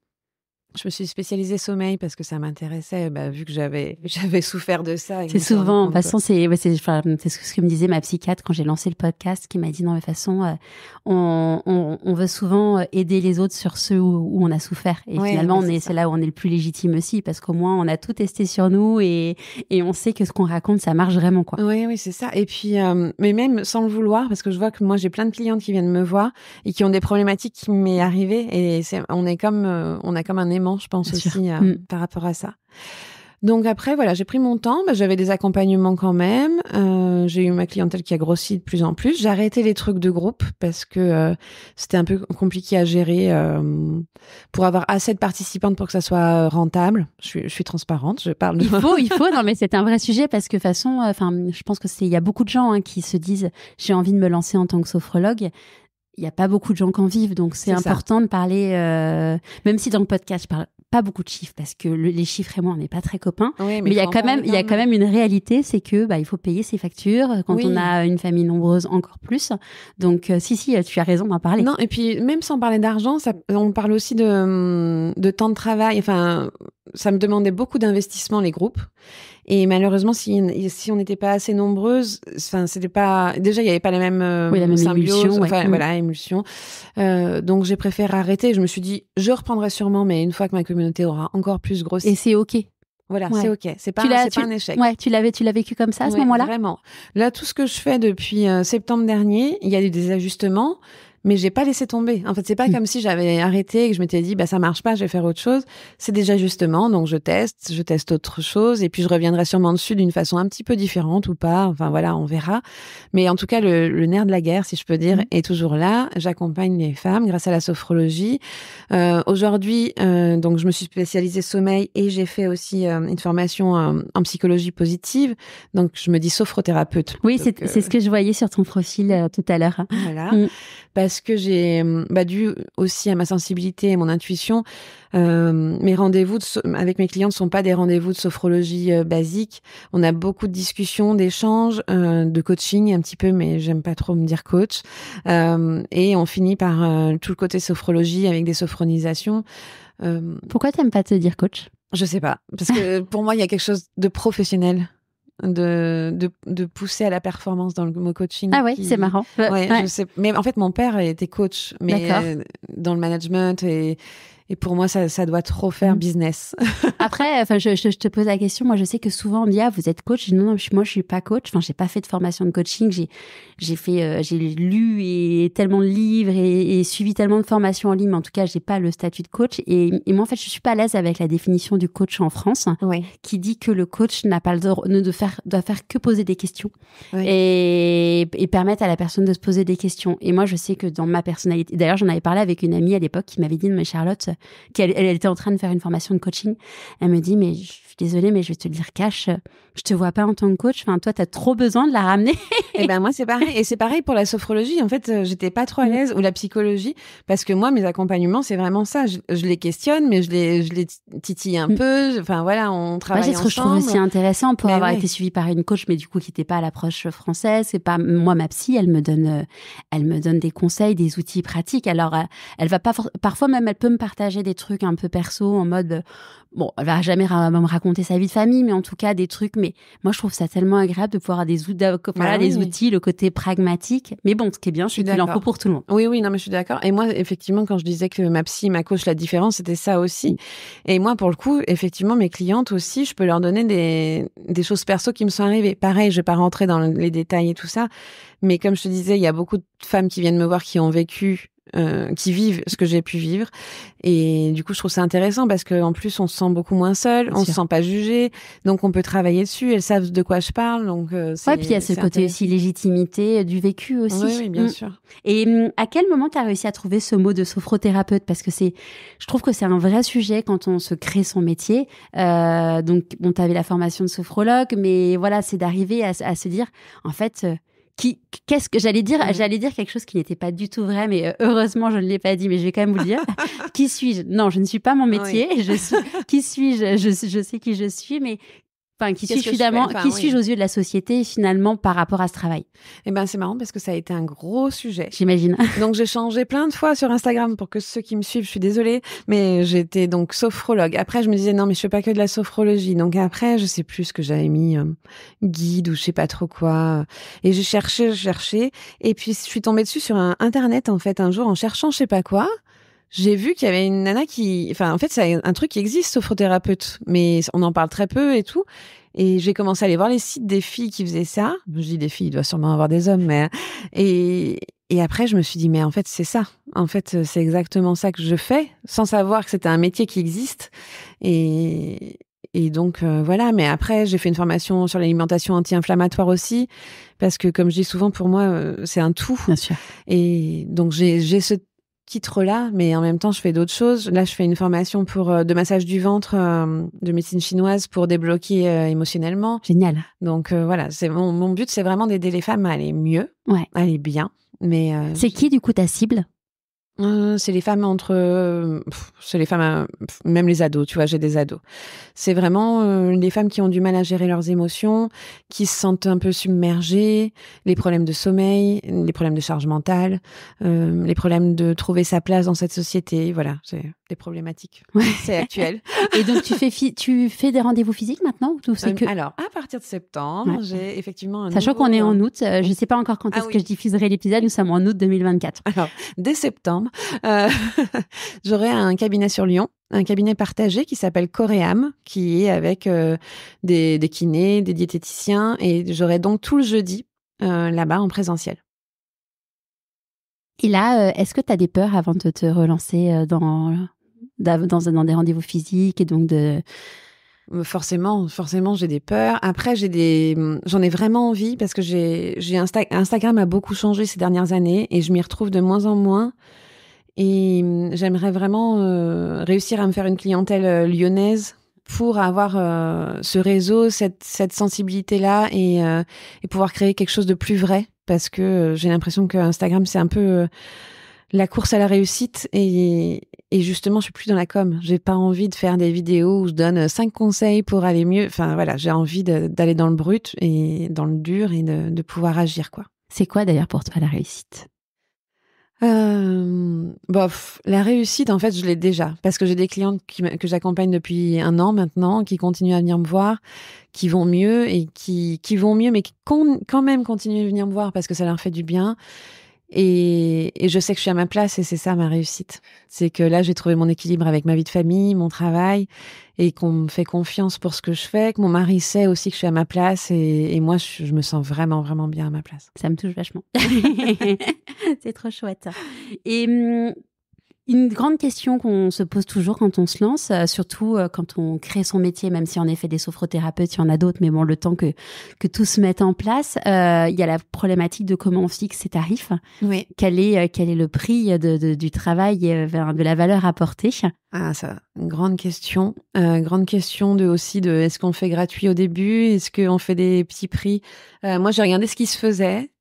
Je me suis spécialisée sommeil parce que ça m'intéressait, vu que j'avais souffert de ça. C'est souvent, de toute façon, c'est ce que me disait ma psychiatre quand j'ai lancé le podcast, qui m'a dit, non, de toute façon, on veut souvent aider les autres sur ceux où on a souffert. Et finalement, c'est là où on est le plus légitime aussi, parce qu'au moins, on a tout testé sur nous, et on sait que ce qu'on raconte, ça marche vraiment, quoi. Oui, c'est ça. Et puis, mais même sans le vouloir, parce que je vois que moi, j'ai plein de clientes qui viennent me voir et qui ont des problématiques qui m'est arrivées, et on a comme un aimant, je pense, aussi par rapport à ça. Donc après, voilà, j'ai pris mon temps. J'avais des accompagnements quand même. J'ai eu ma clientèle qui a grossi de plus en plus. J'ai arrêté les trucs de groupe parce que c'était un peu compliqué à gérer pour avoir assez de participantes pour que ça soit rentable. Je suis transparente, je parle. Il faut. Non, mais c'est un vrai sujet, parce que de toute façon, je pense que il y a beaucoup de gens qui se disent, j'ai envie de me lancer en tant que sophrologue. Il n'y a pas beaucoup de gens qui en vivent, donc c'est important de parler, même si dans le podcast, je parle pas beaucoup de chiffres, parce que les chiffres et moi, on n'est pas très copains. Oui, mais il y a quand même une réalité, c'est que il faut payer ses factures. Quand on a une famille nombreuse, encore plus. Donc, si, tu as raison d'en parler. Non, et puis, même sans parler d'argent, on parle aussi de temps de travail. Enfin, ça me demandait beaucoup d'investissement, les groupes. Et malheureusement, si on n'était pas assez nombreuses, c'était pas, déjà, il n'y avait pas la même symbiose, émulsion. Donc, j'ai préféré arrêter. Je me suis dit, je reprendrai sûrement, mais une fois que ma communauté aura encore plus grossi. Et c'est OK. Voilà, c'est OK. C'est pas un échec. Ouais, tu l'as vécu comme ça à ce moment-là? Vraiment. Là, tout ce que je fais depuis septembre dernier, il y a eu des ajustements, mais j'ai pas laissé tomber. En fait, c'est pas comme si j'avais arrêté et que je m'étais dit, ça marche pas, je vais faire autre chose. C'est des ajustements, donc je teste autre chose, et puis je reviendrai sûrement dessus d'une façon un petit peu différente ou pas. Enfin voilà, on verra. Mais en tout cas, le nerf de la guerre, si je peux dire, est toujours là. J'accompagne les femmes grâce à la sophrologie. Aujourd'hui, donc je me suis spécialisée sommeil, et j'ai fait aussi une formation en psychologie positive. Donc je me dis sophrothérapeute. Oui, c'est ce que je voyais sur ton profil tout à l'heure. Voilà. parce que j'ai, dû aussi à ma sensibilité et mon intuition, mes rendez-vous avec mes clients ne sont pas des rendez-vous de sophrologie basiques. On a beaucoup de discussions, d'échanges, de coaching un petit peu, mais j'aime pas trop me dire coach. Et on finit par tout le côté sophrologie avec des sophronisations. Pourquoi t'aimes pas te dire coach? Je sais pas, parce que pour moi, il y a quelque chose de professionnel, de pousser à la performance dans le mot coaching. Ah oui, c'est marrant. Ouais, je sais. Mais en fait, mon père était coach, mais dans le management et pour moi, ça doit trop faire business. Après, je te pose la question. Moi, je sais que souvent on me dit vous êtes coach. Non, moi, je suis pas coach. Enfin, j'ai pas fait de formation de coaching. J'ai lu tellement de livres et suivi tellement de formations en ligne. Mais en tout cas, j'ai pas le statut de coach. Et moi, en fait, je suis pas à l'aise avec la définition du coach en France, qui dit que le coach n'a pas le droit doit faire que poser des questions et permettre à la personne de se poser des questions. Et moi, je sais que dans ma personnalité, d'ailleurs, j'en avais parlé avec une amie à l'époque qui m'avait dit, mais Charlotte, elle était en train de faire une formation de coaching. Elle me dit, mais je suis désolée, mais je vais te le dire cash, je te vois pas en tant que coach. Enfin, toi, t'as trop besoin de la ramener. Et ben moi, c'est pareil. Et c'est pareil pour la sophrologie. En fait, j'étais pas trop à l'aise, ou la psychologie, parce que moi, mes accompagnements, c'est vraiment ça. Je les questionne, mais je les titille un peu. Enfin voilà, on travaille ensemble. C'est ce que je trouve aussi intéressant pour avoir été suivie par une coach, mais du coup, qui n'était pas à l'approche française. C'est pas moi, ma psy, elle me donne des conseils, des outils pratiques. Alors, elle va pas parfois même, elle peut me partager des trucs un peu perso en mode bon, elle va jamais me raconter sa vie de famille, mais en tout cas des trucs. Mais moi, je trouve ça tellement agréable de pouvoir avoir des outils, le côté pragmatique. Mais bon, ce qui est bien, c'est qu'il en faut pour tout le monde. Oui, non, mais je suis d'accord. Et moi, effectivement, quand je disais que ma psy, ma coach, la différence, c'était ça aussi. Et moi, pour le coup, effectivement, mes clientes aussi, je peux leur donner des choses perso qui me sont arrivées. Pareil, je vais pas rentrer dans les détails et tout ça. Mais comme je te disais, il y a beaucoup de femmes qui viennent me voir qui ont vécu qui vivent ce que j'ai pu vivre, et du coup je trouve ça intéressant parce qu'en plus on se sent beaucoup moins seul, on se sent pas jugé, donc on peut travailler dessus, elles savent de quoi je parle, donc puis il y a ce côté aussi légitimité du vécu aussi. Oui, bien sûr. Et à quel moment tu as réussi à trouver ce mot de sophrothérapeute? Parce que je trouve que c'est un vrai sujet quand on se crée son métier. Donc bon, tu avais la formation de sophrologue, mais voilà, c'est d'arriver à se dire en fait qu'est-ce que j'allais dire quelque chose qui n'était pas du tout vrai, mais heureusement je ne l'ai pas dit, mais je vais quand même vous le dire. Qui suis-je? Non, je ne suis pas mon métier. Qui suis-je? Je sais qui je suis, mais qui suis-je finalement? Qui suis-je aux yeux de la société finalement par rapport à ce travail? Eh ben c'est marrant parce que ça a été un gros sujet. J'imagine. Donc j'ai changé plein de fois sur Instagram pour que ceux qui me suivent, je suis désolée, mais j'étais donc sophrologue. Après je me disais non mais je fais pas que de la sophrologie. Donc après je sais plus ce que j'avais mis, guide ou je sais pas trop quoi. Et j'ai cherché et puis je suis tombée dessus sur internet en fait un jour en cherchant je sais pas quoi. J'ai vu qu'il y avait une nana en fait, c'est un truc qui existe, sophrothérapeute, mais on en parle très peu et tout. Et j'ai commencé à aller voir les sites des filles qui faisaient ça. Je dis des filles, il doit sûrement avoir des hommes, mais et après je me suis dit mais en fait c'est ça. En fait c'est exactement ça que je fais, sans savoir que c'était un métier qui existe. Et donc voilà. Mais après j'ai fait une formation sur l'alimentation anti-inflammatoire aussi, parce que comme je dis souvent pour moi c'est un tout. Bien sûr. Et donc j'ai ce titre-là, mais en même temps, je fais d'autres choses. Là, je fais une formation de massage du ventre, de médecine chinoise pour débloquer émotionnellement. Génial. Donc voilà, c'est mon but, c'est vraiment d'aider les femmes à aller mieux, à aller bien. Mais c'est qui du coup ta cible? C'est les femmes même les ados, tu vois, j'ai des ados. C'est vraiment les femmes qui ont du mal à gérer leurs émotions, qui se sentent un peu submergées, les problèmes de sommeil, les problèmes de charge mentale, les problèmes de trouver sa place dans cette société. Voilà, c'est des problématiques. C'est actuel. Et donc tu fais des rendez-vous physiques maintenant ou c'est que... Alors, à partir de septembre, j'ai effectivement Sachant qu'on est en août, je ne sais pas encore quand est-ce que je diffuserai l'épisode, nous sommes en août 2024. Alors, dès septembre, j'aurai un cabinet sur Lyon, un cabinet partagé qui s'appelle Coréam, qui est avec des kinés, des diététiciens, et j'aurai donc tout le jeudi là-bas en présentiel. Et là, est-ce que tu as des peurs avant de te relancer dans des rendez-vous physiques et donc de... Forcément, j'ai des peurs. Après, j'en ai vraiment envie parce que Instagram a beaucoup changé ces dernières années et je m'y retrouve de moins en moins. Et j'aimerais vraiment réussir à me faire une clientèle lyonnaise pour avoir ce réseau, cette sensibilité-là et pouvoir créer quelque chose de plus vrai. Parce que j'ai l'impression que Instagram, c'est un peu la course à la réussite et justement, je suis plus dans la com. J'ai pas envie de faire des vidéos où je donne 5 conseils pour aller mieux. Enfin, voilà, j'ai envie d'aller dans le brut et dans le dur et de pouvoir agir, quoi. C'est quoi d'ailleurs pour toi la réussite? La réussite, en fait, je l'ai déjà parce que j'ai des clientes que j'accompagne depuis 1 an maintenant, qui continuent à venir me voir, qui vont mieux et qui vont mieux, mais qui quand même continuent à venir me voir parce que ça leur fait du bien. Et je sais que je suis à ma place et c'est ça ma réussite. C'est que là, j'ai trouvé mon équilibre avec ma vie de famille, mon travail et qu'on me fait confiance pour ce que je fais, que mon mari sait aussi que je suis à ma place et moi, je me sens vraiment, vraiment bien à ma place. Ça me touche vachement. C'est trop chouette. Et une grande question qu'on se pose toujours quand on se lance, surtout quand on crée son métier, même si en effet des sophrothérapeutes, il y en a d'autres, mais bon, le temps que tout se mette en place, il y a la problématique de comment on fixe ses tarifs. Oui. Quel est le prix du travail, de la valeur apportée? Ah, ça, une grande question. Grande question aussi de est-ce qu'on fait gratuit au début? Est-ce qu'on fait des petits prix? Moi, j'ai regardé ce qui se faisait.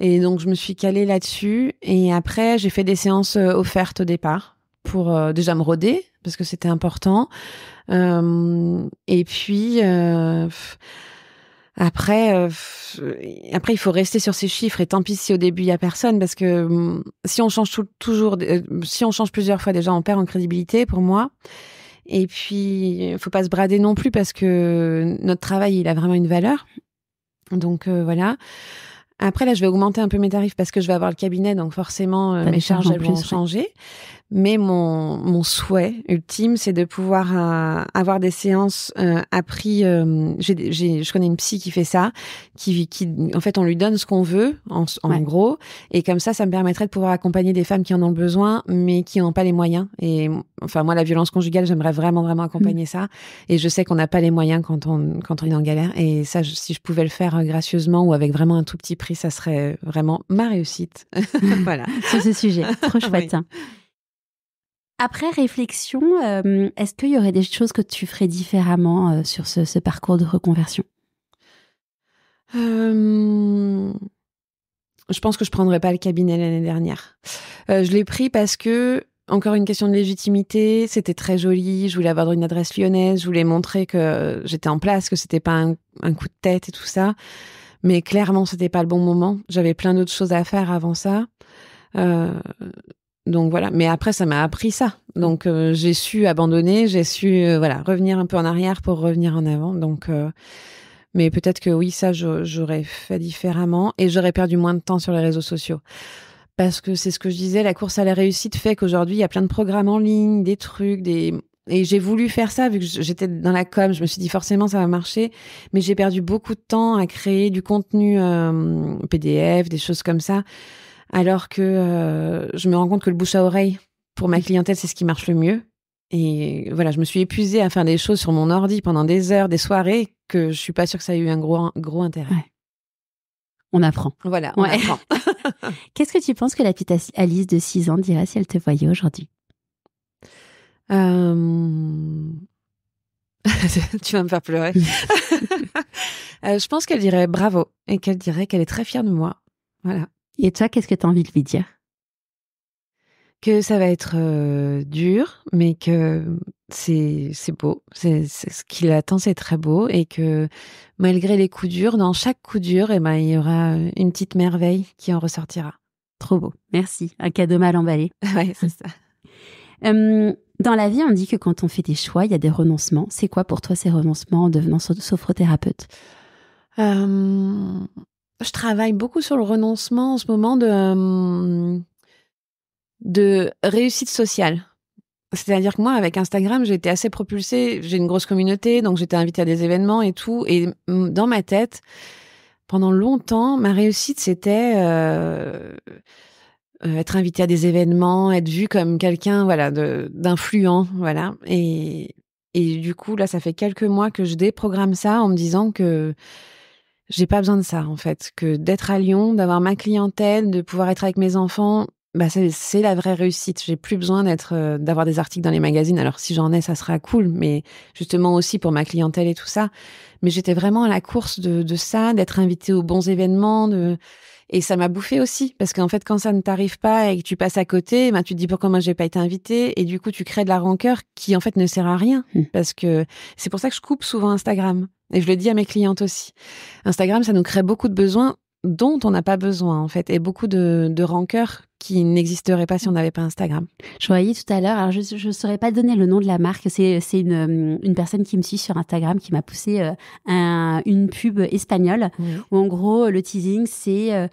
Et donc, je me suis calée là-dessus. Et après, j'ai fait des séances offertes au départ pour déjà me roder, parce que c'était important. Et puis, après, il faut rester sur ces chiffres. Et tant pis si au début, il y a personne, parce que si on change si on change plusieurs fois, déjà, on perd en crédibilité pour moi. Et puis, il faut pas se brader non plus, parce que notre travail, il a vraiment une valeur. Donc, voilà. Après, là, je vais augmenter un peu mes tarifs parce que je vais avoir le cabinet, donc forcément, mes charges, elles vont changer. Mais mon souhait ultime, c'est de pouvoir avoir des séances à prix. Je connais une psy qui fait ça, qui en fait, on lui donne ce qu'on veut, en gros, et comme ça me permettrait de pouvoir accompagner des femmes qui en ont le besoin, mais qui n'ont pas les moyens. Et enfin, moi, la violence conjugale, j'aimerais vraiment, vraiment accompagner ça. Et je sais qu'on n'a pas les moyens quand on est en galère. Et ça, si je pouvais le faire gracieusement ou avec vraiment un tout petit prix, ça serait vraiment ma réussite. Voilà. Sur ce sujet, trop chouette. Oui. Après réflexion, est-ce qu'il y aurait des choses que tu ferais différemment sur ce parcours de reconversion? Je pense que je prendrais pas le cabinet l'année dernière. Je l'ai pris parce que, encore une question de légitimité, c'était très joli, je voulais avoir une adresse lyonnaise, je voulais montrer que j'étais en place, que c'était pas un coup de tête et tout ça. Mais clairement, c'était pas le bon moment. J'avais plein d'autres choses à faire avant ça. Donc voilà, mais après ça m'a appris ça. Donc j'ai su abandonner, j'ai su revenir un peu en arrière pour revenir en avant. Donc mais peut-être que oui, ça j'aurais fait différemment et j'aurais perdu moins de temps sur les réseaux sociaux. Parce que c'est ce que je disais, la course à la réussite fait qu'aujourd'hui il y a plein de programmes en ligne, des trucs, et j'ai voulu faire ça vu que j'étais dans la com, je me suis dit forcément ça va marcher, mais j'ai perdu beaucoup de temps à créer du contenu PDF, des choses comme ça. Alors que je me rends compte que le bouche à oreille, pour ma clientèle, c'est ce qui marche le mieux. Et voilà, je me suis épuisée à faire des choses sur mon ordi pendant des heures, des soirées, que je suis pas sûre que ça ait eu un gros intérêt. Ouais. On apprend. Voilà, on apprend. Qu'est-ce que tu penses que la petite Alice de 6 ans dirait si elle te voyait aujourd'hui? Tu vas me faire pleurer. Je pense qu'elle dirait bravo et qu'elle dirait qu'elle est très fière de moi. Voilà. Et toi, qu'est-ce que tu as envie de lui dire? Que ça va être dur, mais que c'est beau. C'est ce qui l'attend, c'est très beau. Et que malgré les coups durs, dans chaque coup dur, il y aura une petite merveille qui en ressortira. Trop beau. Merci. Un cadeau mal emballé. Ouais, c'est ça. Dans la vie, on dit que quand on fait des choix, il y a des renoncements. C'est quoi pour toi ces renoncements en devenant sophrothérapeute? Je travaille beaucoup sur le renoncement en ce moment de réussite sociale. C'est-à-dire que moi, avec Instagram, j'ai été assez propulsée. J'ai une grosse communauté, donc j'étais invitée à des événements et tout. Et dans ma tête, pendant longtemps, ma réussite, c'était être invitée à des événements, être vue comme quelqu'un, d'influent, voilà. Et du coup, là, ça fait quelques mois que je déprogramme ça en me disant que j'ai pas besoin de ça, en fait. Que d'être à Lyon, d'avoir ma clientèle, de pouvoir être avec mes enfants, c'est la vraie réussite. J'ai plus besoin d'avoir des articles dans les magazines. Alors, si j'en ai, ça sera cool, mais justement aussi pour ma clientèle et tout ça. Mais j'étais vraiment à la course de ça, d'être invitée aux bons événements, Et ça m'a bouffé aussi, parce qu'en fait, quand ça ne t'arrive pas et que tu passes à côté, ben, tu te dis pourquoi moi j'ai pas été invitée, et du coup tu crées de la rancœur qui en fait ne sert à rien, parce que c'est pour ça que je coupe souvent Instagram. Et je le dis à mes clientes aussi. Instagram, ça nous crée beaucoup de besoins dont on n'a pas besoin, en fait, et beaucoup de rancœur qui n'existerait pas si on n'avait pas Instagram. Je voyais tout à l'heure, alors je ne saurais pas donner le nom de la marque, c'est une personne qui me suit sur Instagram qui m'a poussé une pub espagnole où en gros le teasing c'est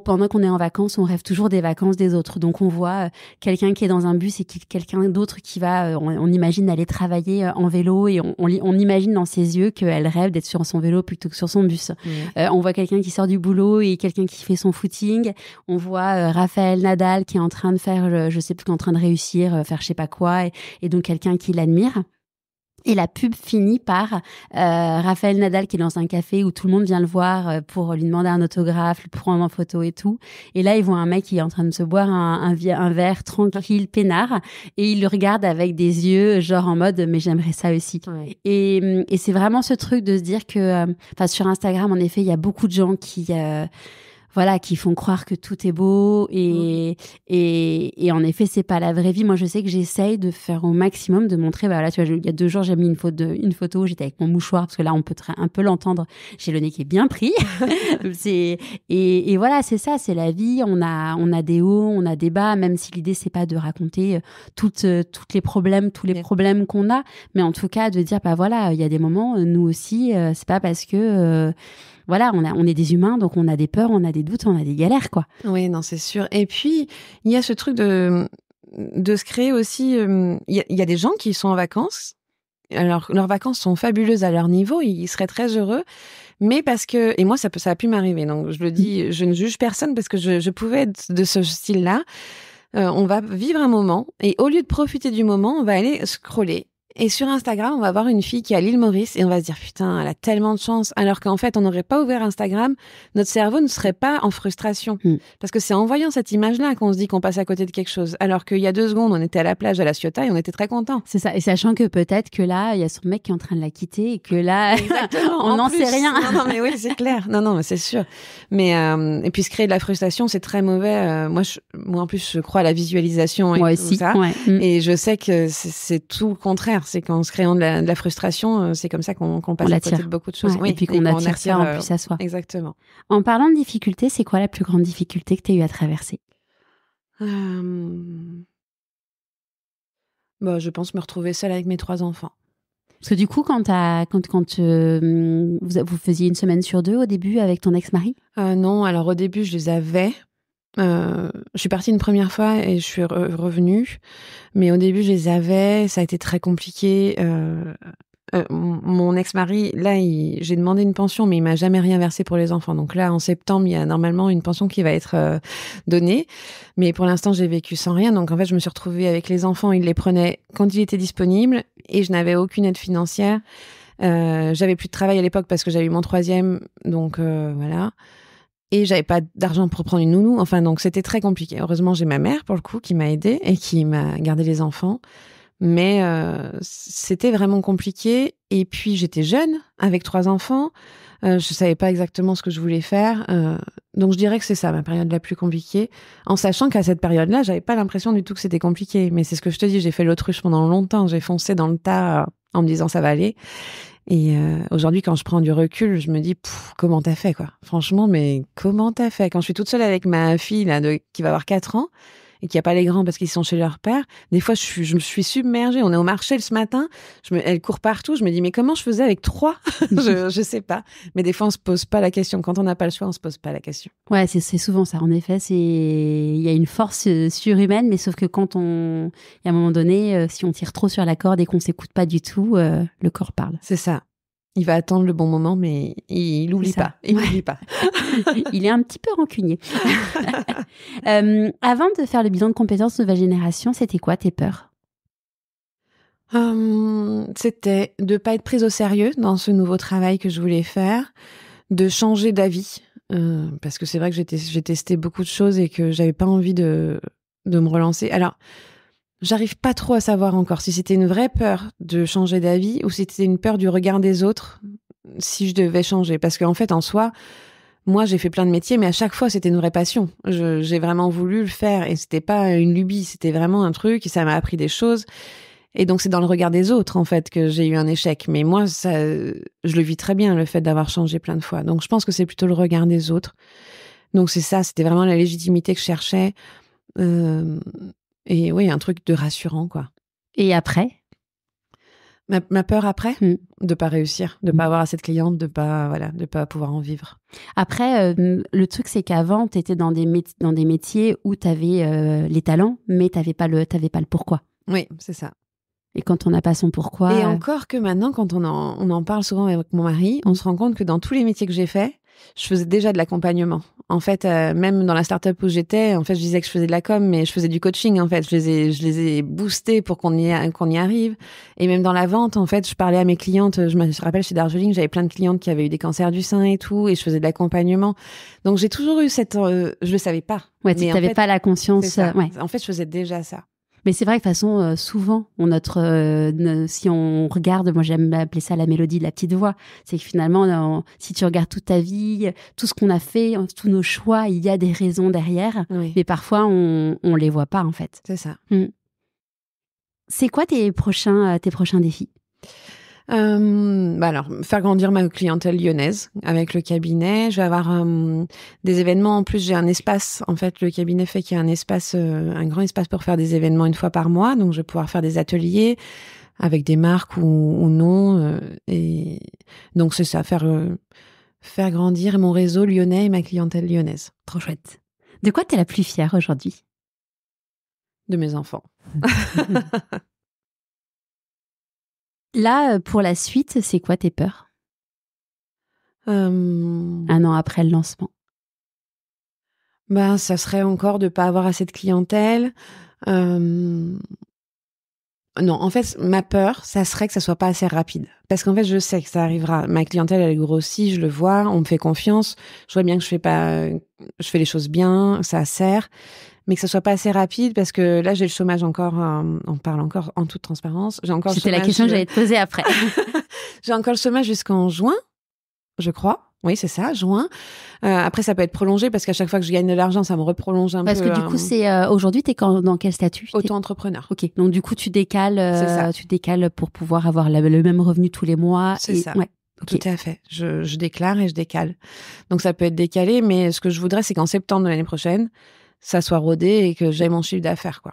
pendant qu'on est en vacances, on rêve toujours des vacances des autres. Donc on voit quelqu'un qui est dans un bus et quelqu'un d'autre qui va, on imagine aller travailler en vélo et on imagine dans ses yeux qu'elle rêve d'être sur son vélo plutôt que sur son bus. On voit quelqu'un qui sort du boulot et quelqu'un qui fait son footing. On voit Raphaël Nadal qui est en train de faire, je sais plus, en train de réussir, faire je sais pas quoi, et donc quelqu'un qui l'admire. Et la pub finit par Raphaël Nadal qui est dans un café où tout le monde vient le voir pour lui demander un autographe, lui prendre en photo et tout. Et là, ils voient un mec qui est en train de se boire un verre tranquille, peinard, et il le regarde avec des yeux genre en mode « mais j'aimerais ça aussi ». Et c'est vraiment ce truc de se dire que, sur Instagram, en effet, il y a beaucoup de gens qui font croire que tout est beau et en effet, c'est pas la vraie vie. Moi, je sais que j'essaye de faire au maximum, de montrer, tu vois, il y a 2 jours, j'ai mis une photo, j'étais avec mon mouchoir, parce que là, on peut un peu l'entendre, j'ai le nez qui est bien pris. Et voilà, c'est ça, c'est la vie, on a des hauts, on a des bas, même si l'idée, c'est pas de raconter tous les problèmes qu'on a, mais en tout cas, de dire, il y a des moments, nous aussi, c'est pas parce que... on est des humains, donc on a des peurs, on a des doutes, on a des galères, quoi. Oui, non, c'est sûr. Et puis, il y a ce truc de se créer aussi... Il y a des gens qui sont en vacances. Alors, leurs vacances sont fabuleuses à leur niveau. Ils seraient très heureux. Mais parce que... Et moi, ça a pu m'arriver. Donc, je le dis, je ne juge personne parce que je pouvais être de ce style-là. On va vivre un moment. Et au lieu de profiter du moment, on va aller scroller. Et sur Instagram, on va voir une fille qui est à l'île Maurice et on va se dire putain, elle a tellement de chance. Alors qu'en fait, on n'aurait pas ouvert Instagram, notre cerveau ne serait pas en frustration. Parce que c'est en voyant cette image-là qu'on se dit qu'on passe à côté de quelque chose. Alors qu'il y a 2 secondes, on était à la plage à La Ciotat et on était très contents. C'est ça. Et sachant que peut-être que là, il y a son mec qui est en train de la quitter et que là, on n'en sait rien. Non, mais oui, c'est clair. Non, mais c'est sûr. Mais et puis se créer de la frustration, c'est très mauvais. Moi, en plus, je crois à la visualisation et moi tout aussi. ça. Ouais. Et je sais que c'est tout le contraire. C'est qu'en se créant de la frustration, c'est comme ça qu'on passe à côté de beaucoup de choses. Ouais, oui, et puis qu'on attire ça en plus à soi. Exactement. En parlant de difficultés, c'est quoi la plus grande difficulté que tu as eu à traverser ? Je pense me retrouver seule avec mes 3 enfants. Parce que du coup, quand vous faisiez une semaine sur 2 au début avec ton ex-mari ? Non, alors au début, je les avais. Je suis partie une première fois et je suis revenue. Mais au début, je les avais. Ça a été très compliqué. Mon ex-mari, là, j'ai demandé une pension, mais il m'a jamais rien versé pour les enfants. Donc là, en septembre, il y a normalement une pension qui va être donnée. Mais pour l'instant, j'ai vécu sans rien. Donc en fait, je me suis retrouvée avec les enfants. Il les prenait quand il était disponible et je n'avais aucune aide financière. J'avais plus de travail à l'époque parce que j'avais eu mon 3e. Donc voilà. Et j'avais pas d'argent pour prendre une nounou. Enfin, donc c'était très compliqué. Heureusement, j'ai ma mère, pour le coup, qui m'a aidée et qui m'a gardé les enfants. Mais c'était vraiment compliqué. Et puis, j'étais jeune, avec 3 enfants. Je savais pas exactement ce que je voulais faire. Donc, je dirais que c'est ça, ma période la plus compliquée. En sachant qu'à cette période-là, j'avais pas l'impression du tout que c'était compliqué. Mais c'est ce que je te dis, j'ai fait l'autruche pendant longtemps. J'ai foncé dans le tas en me disant ça va aller. Et aujourd'hui, quand je prends du recul, je me dis comment t'as fait, quoi. Franchement, mais comment t'as fait? Quand je suis toute seule avec ma fille là, qui va avoir 4 ans et qui a pas les grands parce qu'ils sont chez leur père, des fois je me suis submergée. On est au marché ce matin, elle court partout. Je me dis mais comment je faisais avec 3? je sais pas. Mais des fois on se pose pas la question. Quand on n'a pas le choix, on se pose pas la question. Ouais, c'est souvent ça. En effet, il y a une force surhumaine, mais sauf que il y a un moment donné, si on tire trop sur la corde et qu'on s'écoute pas du tout, le corps parle. C'est ça. Il va attendre le bon moment, mais il n'oublie pas. Il n'oublie pas. Il est un petit peu rancunier. Avant de faire le bilan de compétences nouvelle génération, c'était quoi tes peurs ? C'était de pas être prise au sérieux dans ce nouveau travail que je voulais faire, de changer d'avis, parce que c'est vrai que j'ai testé beaucoup de choses et que j'avais pas envie de me relancer. Alors, j'arrive pas trop à savoir encore si c'était une vraie peur de changer d'avis ou si c'était une peur du regard des autres si je devais changer. Parce qu'en fait, en soi, moi, j'ai fait plein de métiers, mais à chaque fois, c'était une vraie passion. J'ai vraiment voulu le faire et c'était pas une lubie, c'était vraiment un truc et ça m'a appris des choses. Et donc, c'est dans le regard des autres, en fait, que j'ai eu un échec. Mais moi, je le vis très bien, le fait d'avoir changé plein de fois. Donc, je pense que c'est plutôt le regard des autres. Donc, c'est ça, c'était vraiment la légitimité que je cherchais. Et oui, un truc de rassurant, quoi. Et après? Ma peur après, de pas réussir, de pas avoir assez de clientes, de pas pouvoir en vivre. Après, le truc, c'est qu'avant, tu étais dans des métiers où tu avais les talents, mais tu n'avais pas le pourquoi. Oui, c'est ça. Et quand on n'a pas son pourquoi... Et encore que maintenant, quand on en parle souvent avec mon mari, on se rend compte que dans tous les métiers que j'ai faits, je faisais déjà de l'accompagnement. En fait, même dans la start-up où j'étais, en fait, je disais que je faisais de la com, mais je faisais du coaching, en fait. Je les ai boostés pour qu'on y arrive. Et même dans la vente, en fait, je parlais à mes clientes. Je me rappelle, chez Darjeeling, j'avais plein de clientes qui avaient eu des cancers du sein et tout, et je faisais de l'accompagnement. Donc, j'ai toujours eu cette... je le savais pas. Ouais, tu n'avais pas la conscience. Ouais. En fait, je faisais déjà ça. Mais c'est vrai que de toute façon, souvent, si on regarde, moi j'aime appeler ça la mélodie de la petite voix, c'est que finalement, si tu regardes toute ta vie, tout ce qu'on a fait, tous nos choix, il y a des raisons derrière, mais parfois on les voit pas en fait. C'est ça. C'est quoi tes prochains défis? Alors, faire grandir ma clientèle lyonnaise avec le cabinet. Je vais avoir des événements. En plus, j'ai un espace. En fait, le cabinet fait qu'il y a un espace, un grand espace pour faire des événements une fois par mois. Donc, je vais pouvoir faire des ateliers avec des marques ou non. Et donc, c'est ça, faire grandir mon réseau lyonnais et ma clientèle lyonnaise. Trop chouette. De quoi t'es la plus fière aujourd'hui? De mes enfants. Là, pour la suite, c'est quoi tes peurs? Un an après le lancement. Ça serait encore de pas avoir assez de clientèle. Non, en fait, ma peur, ça serait que ça soit pas assez rapide. Parce qu'en fait, je sais que ça arrivera. Ma clientèle, elle grossit, je le vois, on me fait confiance. Je vois bien que je fais les choses bien, ça sert. Mais que ça soit pas assez rapide parce que là, j'ai le chômage encore, on parle encore en toute transparence. C'était la question que j'allais te poser après. J'ai encore le chômage jusqu'en juin, je crois. Oui, c'est ça, juin. Après, ça peut être prolongé parce qu'à chaque fois que je gagne de l'argent, ça me reprolonge un peu. Parce que du coup, c'est aujourd'hui, t'es dans quel statut? Auto-entrepreneur. Ok, donc du coup, tu décales pour pouvoir avoir le même revenu tous les mois. C'est ça. Ouais. Okay. Tout à fait. Je déclare et je décale. Donc, ça peut être décalé, mais ce que je voudrais, c'est qu'en septembre de l'année prochaine, ça soit rodé et que j'aie mon chiffre d'affaires, quoi.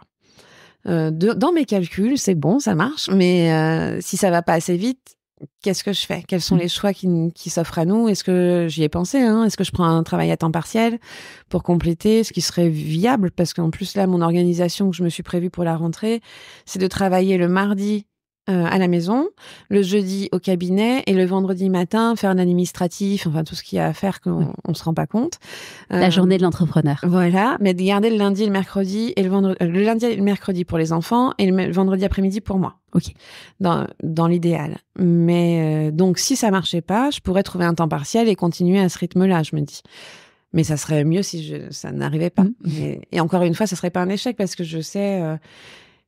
Dans mes calculs, c'est bon, ça marche, mais si ça va pas assez vite, qu'est-ce que je fais? Quels sont les choix qui s'offrent à nous? Est-ce que j'y ai pensé, hein? Est-ce que je prends un travail à temps partiel pour compléter, ce qui serait viable? Parce qu'en plus, là, mon organisation que je me suis prévue pour la rentrée, c'est de travailler le mardi à la maison, le jeudi au cabinet et le vendredi matin faire l'administratif, enfin tout ce qu'il y a à faire qu'on se rend pas compte. La journée de l'entrepreneur. Voilà, mais de garder le lundi et le mercredi et le lundi et le mercredi pour les enfants et le vendredi après-midi pour moi. Ok. Dans l'idéal. Mais donc si ça marchait pas, je pourrais trouver un temps partiel et continuer à ce rythme-là, je me dis. Mais ça serait mieux si ça n'arrivait pas. Et encore une fois, ça serait pas un échec parce que je sais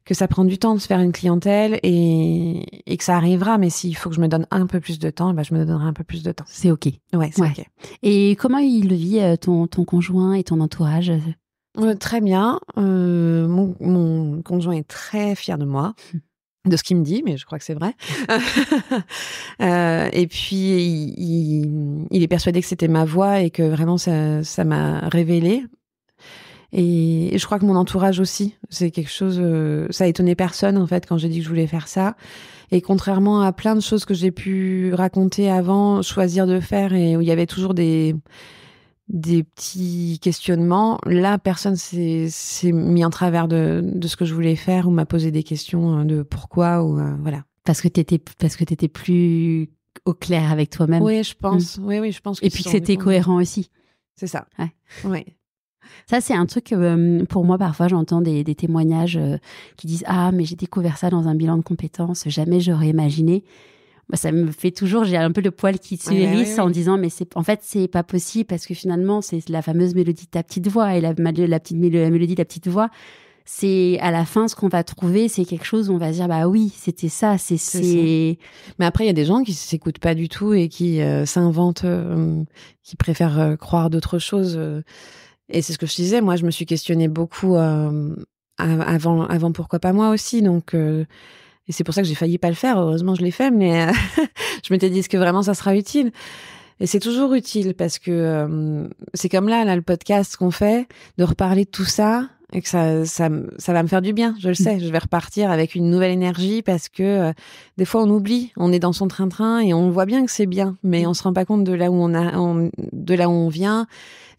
que ça prend du temps de se faire une clientèle et que ça arrivera. Mais s'il faut que je me donne un peu plus de temps, je me donnerai un peu plus de temps. C'est OK. Ouais, c'est OK. Et comment il le vit, ton conjoint et ton entourage? Très bien. Mon conjoint est très fier de moi. De ce qu'il me dit, mais je crois que c'est vrai. Et puis, il est persuadé que c'était ma voix et que vraiment, ça m'a révélée. Et je crois que mon entourage aussi, c'est quelque chose... ça a étonné personne, en fait, quand j'ai dit que je voulais faire ça. Et contrairement à plein de choses que j'ai pu raconter avant, choisir de faire, et où il y avait toujours des petits questionnements, là, personne s'est mis en travers de ce que je voulais faire ou m'a posé des questions de pourquoi, ou voilà. Parce que t'étais plus au clair avec toi-même. Oui, je pense. Oui, je pense. Et puis que c'était cohérent aussi. C'est ça. Ouais. Oui. Ça, c'est un truc, pour moi, parfois, j'entends des témoignages qui disent « Ah, mais j'ai découvert ça dans un bilan de compétences, jamais j'aurais imaginé ». Ça me fait toujours, j'ai un peu le poil qui se hérisse en disant « Mais en fait, c'est pas possible parce que finalement, c'est la fameuse mélodie de ta petite voix et la mélodie de la petite voix, c'est à la fin ce qu'on va trouver, c'est quelque chose où on va se dire bah oui, c'était ça, c'est ça. Mais après il y a des gens qui s'écoutent pas du tout et qui s'inventent, qui préfèrent croire d'autres choses. Et c'est ce que je disais. Moi, je me suis questionnée beaucoup avant pourquoi pas moi aussi. Donc et c'est pour ça que j'ai failli pas le faire. Heureusement, je l'ai fait, mais je m'étais dit est-ce que vraiment ça sera utile. Et c'est toujours utile parce que c'est comme là le podcast qu'on fait, de reparler de tout ça et que ça va me faire du bien, je le sais. Je vais repartir avec une nouvelle énergie parce que des fois on oublie, on est dans son train-train et on voit bien que c'est bien, mais on se rend pas compte de là où de là où on vient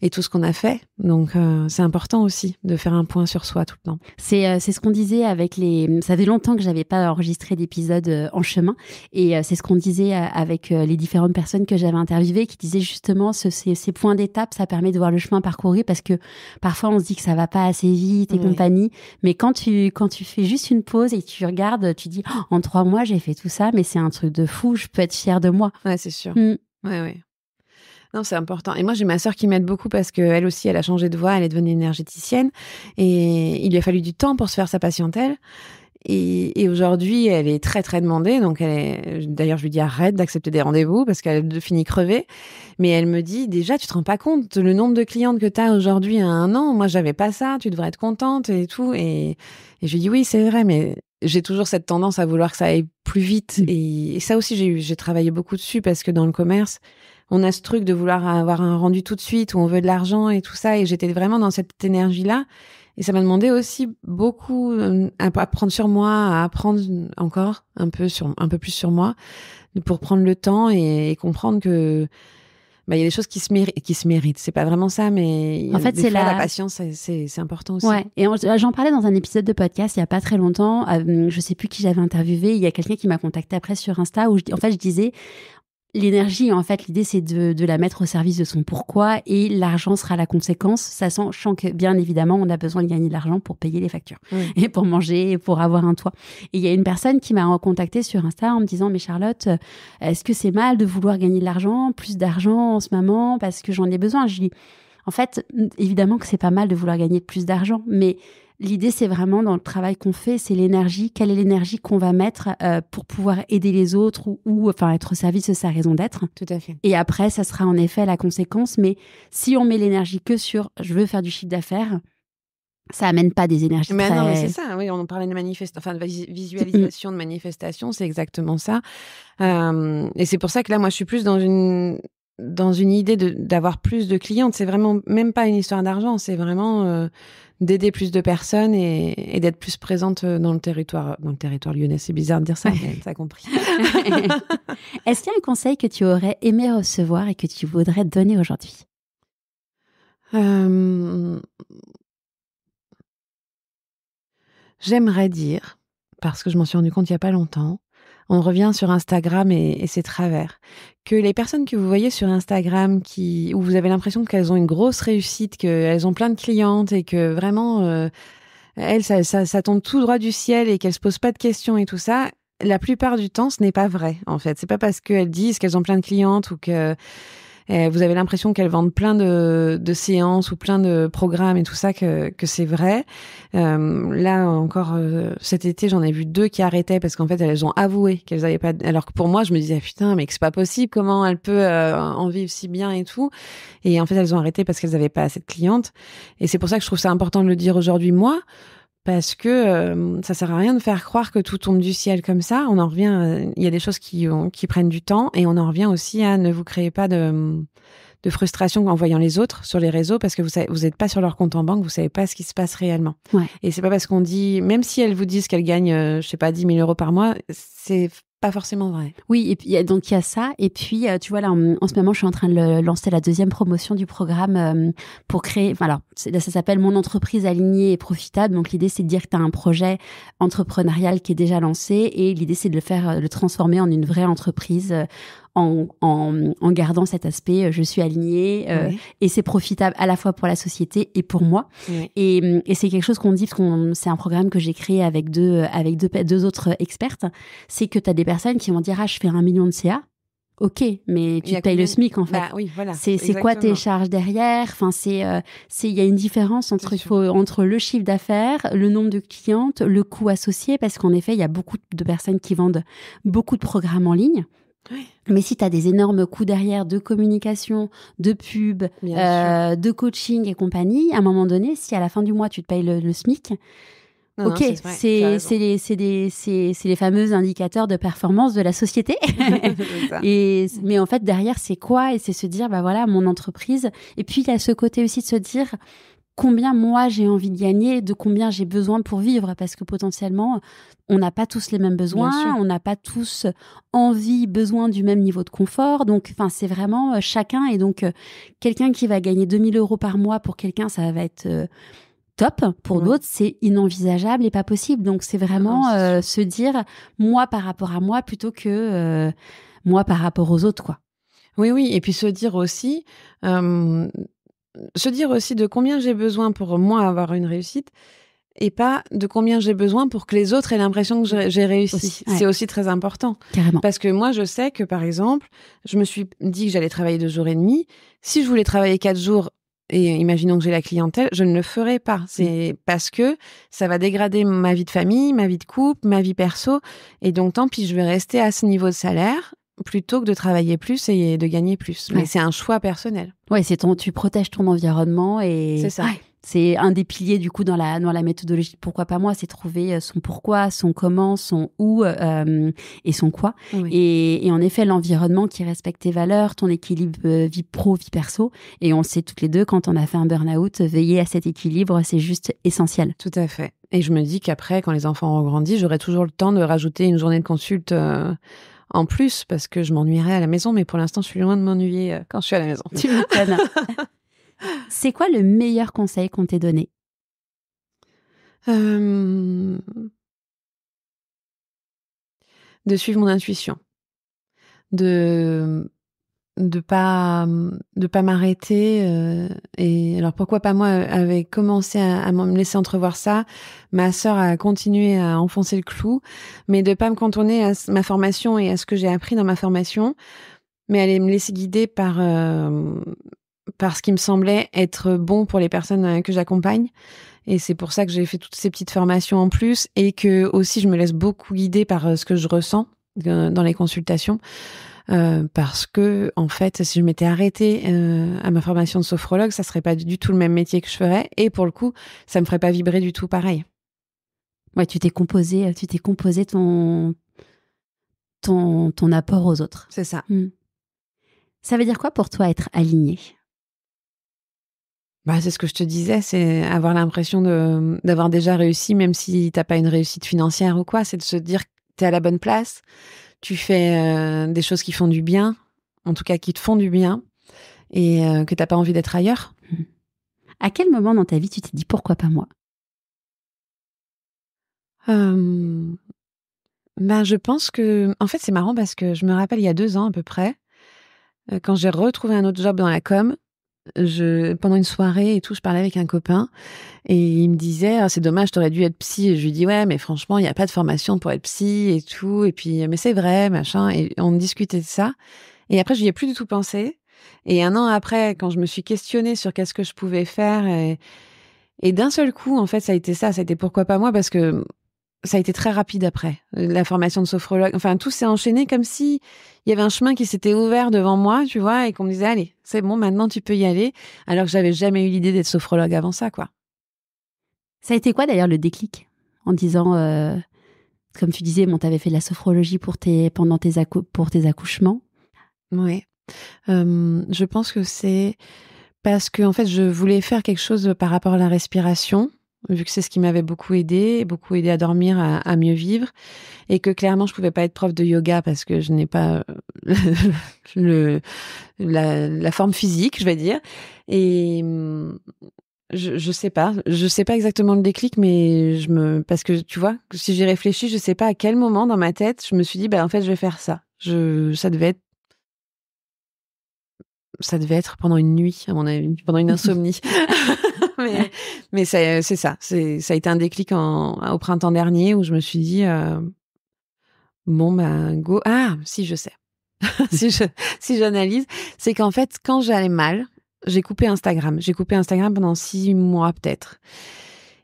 et tout ce qu'on a fait. Donc c'est important aussi de faire un point sur soi tout le temps. C'est ce qu'on disait avec ça fait longtemps que j'avais pas enregistré d'épisode en chemin et c'est ce qu'on disait avec les différentes personnes que j'avais interviewées qui disaient justement ces points d'étape, ça permet de voir le chemin parcouru parce que parfois on se dit que ça va pas assez vite et compagnie, mais quand tu fais juste une pause et tu regardes, tu dis oh, en 3 mois j'ai fait tout ça, mais c'est un truc de fou, je peux être fière de moi. Ouais, c'est sûr. Ouais. Non, c'est important. Et moi, j'ai ma sœur qui m'aide beaucoup parce qu'elle aussi, elle a changé de voie, elle est devenue énergéticienne. Et il lui a fallu du temps pour se faire sa patientèle. Et aujourd'hui, elle est très, très demandée. Donc, d'ailleurs, je lui dis arrête d'accepter des rendez-vous parce qu'elle finit crevée. Mais elle me dit, déjà, tu te rends pas compte le nombre de clientes que tu as aujourd'hui à 1 an. Moi, j'avais pas ça. Tu devrais être contente et tout. Et je lui dis, oui, c'est vrai, mais j'ai toujours cette tendance à vouloir que ça aille plus vite. Et ça aussi, j'ai travaillé beaucoup dessus parce que dans le commerce, on a ce truc de vouloir avoir un rendu tout de suite où on veut de l'argent et tout ça. Et j'étais vraiment dans cette énergie-là. Et ça m'a demandé aussi beaucoup à prendre sur moi, à apprendre encore un peu plus sur moi pour prendre le temps et comprendre que il y a des choses qui se méritent. C'est pas vraiment ça, mais en fait, la patience, c'est important aussi. Ouais. Et j'en parlais dans un épisode de podcast il y a pas très longtemps. Je sais plus qui j'avais interviewé. Il y a quelqu'un qui m'a contacté après sur Insta où je disais l'énergie, en fait, l'idée, c'est de la mettre au service de son pourquoi et l'argent sera la conséquence, sachant que, bien évidemment, on a besoin de gagner de l'argent pour payer les factures et pour manger et pour avoir un toit. Et il y a une personne qui m'a contactée sur Insta en me disant « Mais Charlotte, est-ce que c'est mal de vouloir gagner de l'argent, plus d'argent en ce moment parce que j'en ai besoin ?» Je dis « En fait, évidemment que c'est pas mal de vouloir gagner plus d'argent, mais… » L'idée, c'est vraiment dans le travail qu'on fait, c'est l'énergie. Quelle est l'énergie qu'on va mettre pour pouvoir aider les autres ou enfin être au service de sa raison d'être. Tout à fait. Et après, ça sera en effet la conséquence. Mais si on met l'énergie que sur « je veux faire du chiffre d'affaires », ça amène pas des énergies mais très… Non, mais c'est ça. Oui, on parlait de visualisation, de manifestation, c'est exactement ça. Et c'est pour ça que là, moi, je suis plus dans une idée d'avoir plus de clientes. C'est vraiment même pas une histoire d'argent, c'est vraiment d'aider plus de personnes et d'être plus présente dans le territoire lyonnais. C'est bizarre de dire ça, mais t'as compris. Est-ce qu'il y a un conseil que tu aurais aimé recevoir et que tu voudrais donner aujourd'hui ? J'aimerais dire, parce que je m'en suis rendu compte il y a pas longtemps, on revient sur Instagram et ses travers. Que les personnes que vous voyez sur Instagram, où vous avez l'impression qu'elles ont une grosse réussite, qu'elles ont plein de clientes et que vraiment, elles, ça tombe tout droit du ciel et qu'elles se posent pas de questions et tout ça, la plupart du temps, ce n'est pas vrai, en fait. C'est pas parce qu'elles disent qu'elles ont plein de clientes ou que vous avez l'impression qu'elles vendent plein de séances ou plein de programmes et tout ça que c'est vrai. Là encore cet été, j'en ai vu 2 qui arrêtaient parce qu'en fait elles ont avoué qu'elles avaient pas. Alors que pour moi, je me disais putain, mais que c'est pas possible. Comment elle peut en vivre si bien et tout. Et en fait, elles ont arrêté parce qu'elles avaient pas assez de clientes. Et c'est pour ça que je trouve ça important de le dire aujourd'hui, moi. Parce que ça sert à rien de faire croire que tout tombe du ciel comme ça. On en revient, il y a des choses qui prennent du temps et on en revient aussi à ne vous créez pas de frustration en voyant les autres sur les réseaux parce que vous êtes pas sur leur compte en banque, vous savez pas ce qui se passe réellement. Ouais. Et c'est pas parce qu'on dit, même si elles vous disent qu'elles gagnent, je sais pas, 10 000 € par mois, c'est pas forcément vrai. Oui, et puis donc il y a ça. Et puis, tu vois, là, en ce moment, je suis en train de lancer la 2e promotion du programme pour créer... Enfin, alors, ça s'appelle « Mon entreprise alignée et profitable ». Donc, l'idée, c'est de dire que tu as un projet entrepreneurial qui est déjà lancé et l'idée, c'est de le transformer en une vraie entreprise en gardant cet aspect je suis alignée et c'est profitable à la fois pour la société et pour moi. Oui. Et c'est quelque chose qu'on dit parce que c'est un programme que j'ai créé avec deux autres expertes. C'est que tu as des personnes qui vont dire je fais 1 million de CA. Ok, mais tu te payes le SMIC en fait. Bah, oui, voilà. C'est quoi tes charges derrière? Enfin, il y a une différence entre le chiffre d'affaires, le nombre de clientes, le coût associé, parce qu'en effet, il y a beaucoup de personnes qui vendent beaucoup de programmes en ligne. Oui. Mais si tu as des énormes coûts derrière de communication, de pub, de coaching et compagnie, à un moment donné, si à la fin du mois, tu te payes le SMIC, non, ok, c'est les fameux indicateurs de performance de la société. Mais en fait, derrière, c'est quoi? Et c'est se dire, bah voilà, mon entreprise. Et puis, il y a ce côté aussi de se dire combien moi j'ai envie de gagner, de combien j'ai besoin pour vivre. Parce que potentiellement, on n'a pas tous les mêmes besoins, on n'a pas tous besoin du même niveau de confort. Donc, c'est vraiment chacun. Et donc, quelqu'un qui va gagner 2 000 € par mois, pour quelqu'un, ça va être... top. Pour d'autres, c'est inenvisageable et pas possible. Donc, c'est vraiment se dire moi par rapport à moi plutôt que moi par rapport aux autres, quoi. Oui. Et puis se dire aussi de combien j'ai besoin pour moi avoir une réussite et pas de combien j'ai besoin pour que les autres aient l'impression que j'ai réussi. Aussi, ouais. C'est aussi très important. Carrément. Parce que moi, je sais que, par exemple, je me suis dit que j'allais travailler 2 jours et demi. Si je voulais travailler 4 jours, et imaginons que j'ai la clientèle, je ne le ferai pas. C'est parce que ça va dégrader ma vie de famille, ma vie de couple, ma vie perso. Et donc, tant pis, je vais rester à ce niveau de salaire plutôt que de travailler plus et de gagner plus. Mais c'est un choix personnel. Ouais, tu protèges ton environnement et... C'est ça. Ouais. C'est un des piliers du coup dans la méthodologie de Pourquoi pas moi, c'est trouver son pourquoi, son comment, son où et son quoi. Oui. Et en effet, l'environnement qui respecte tes valeurs, ton équilibre vie pro, vie perso. Et on le sait toutes les deux, quand on a fait un burn-out, veiller à cet équilibre, c'est juste essentiel. Tout à fait. Et je me dis qu'après, quand les enfants auront grandi, j'aurai toujours le temps de rajouter une journée de consulte en plus parce que je m'ennuierai à la maison. Mais pour l'instant, je suis loin de m'ennuyer quand je suis à la maison. Tu m'étonnes. C'est quoi le meilleur conseil qu'on t'ait donné? De suivre mon intuition. De pas m'arrêter. Et alors, pourquoi pas moi avait commencé à me laisser entrevoir ça. Ma sœur a continué à enfoncer le clou. Mais de pas me cantonner à ma formation et à ce que j'ai appris dans ma formation. Mais aller me laisser guider par ce qui me semblait être bon pour les personnes que j'accompagne. Et c'est pour ça que j'ai fait toutes ces petites formations en plus et que aussi je me laisse beaucoup guider par ce que je ressens dans les consultations. Parce que, en fait, si je m'étais arrêtée à ma formation de sophrologue, ça serait pas du tout le même métier que je ferais. Et pour le coup, ça me ferait pas vibrer du tout pareil. Ouais, tu t'es composé ton apport aux autres. C'est ça. Ça veut dire quoi pour toi être aligné? C'est ce que je te disais, c'est avoir l'impression d'avoir déjà réussi, même si t'as pas une réussite financière ou quoi. C'est de se dire que t'es à la bonne place, tu fais des choses qui font du bien, en tout cas qui te font du bien, et que t'as pas envie d'être ailleurs. À quel moment dans ta vie tu t'es dit pourquoi pas moi? Je pense que, en fait, c'est marrant parce que je me rappelle il y a 2 ans à peu près, quand j'ai retrouvé un autre job dans la com. Pendant une soirée et tout, je parlais avec un copain et il me disait c'est dommage, t'aurais dû être psy. Et je lui dis ouais, mais franchement, il n'y a pas de formation pour être psy et tout. Et puis, mais c'est vrai, machin. Et on discutait de ça. Et après, je n'y ai plus du tout pensé. Et 1 an après, quand je me suis questionnée sur qu'est-ce que je pouvais faire, et d'un seul coup, en fait, ça a été pourquoi pas moi, parce que ça a été très rapide après, la formation de sophrologue. Enfin, tout s'est enchaîné comme si il y avait un chemin qui s'était ouvert devant moi, tu vois, et qu'on me disait, allez, c'est bon, maintenant tu peux y aller, alors que j'avais jamais eu l'idée d'être sophrologue avant ça, quoi. Ça a été quoi, d'ailleurs, le déclic? En disant, comme tu disais, t'avais fait de la sophrologie pour tes accouchements. Oui. Je pense que c'est parce que, en fait, je voulais faire quelque chose par rapport à la respiration, vu que c'est ce qui m'avait beaucoup aidé à dormir, à mieux vivre, et que clairement je pouvais pas être prof de yoga parce que je n'ai pas la forme physique, je vais dire. Et je sais pas exactement le déclic, mais parce que tu vois, si j'y réfléchis, je sais pas à quel moment dans ma tête je me suis dit en fait je vais faire ça. Ça devait être pendant une nuit, à mon avis, pendant une insomnie. mais c'est ça. Ça a été un déclic au printemps dernier où je me suis dit, go. Ah, si, je sais. si j'analyse, c'est qu'en fait, quand j'allais mal, j'ai coupé Instagram. J'ai coupé Instagram pendant 6 mois peut-être.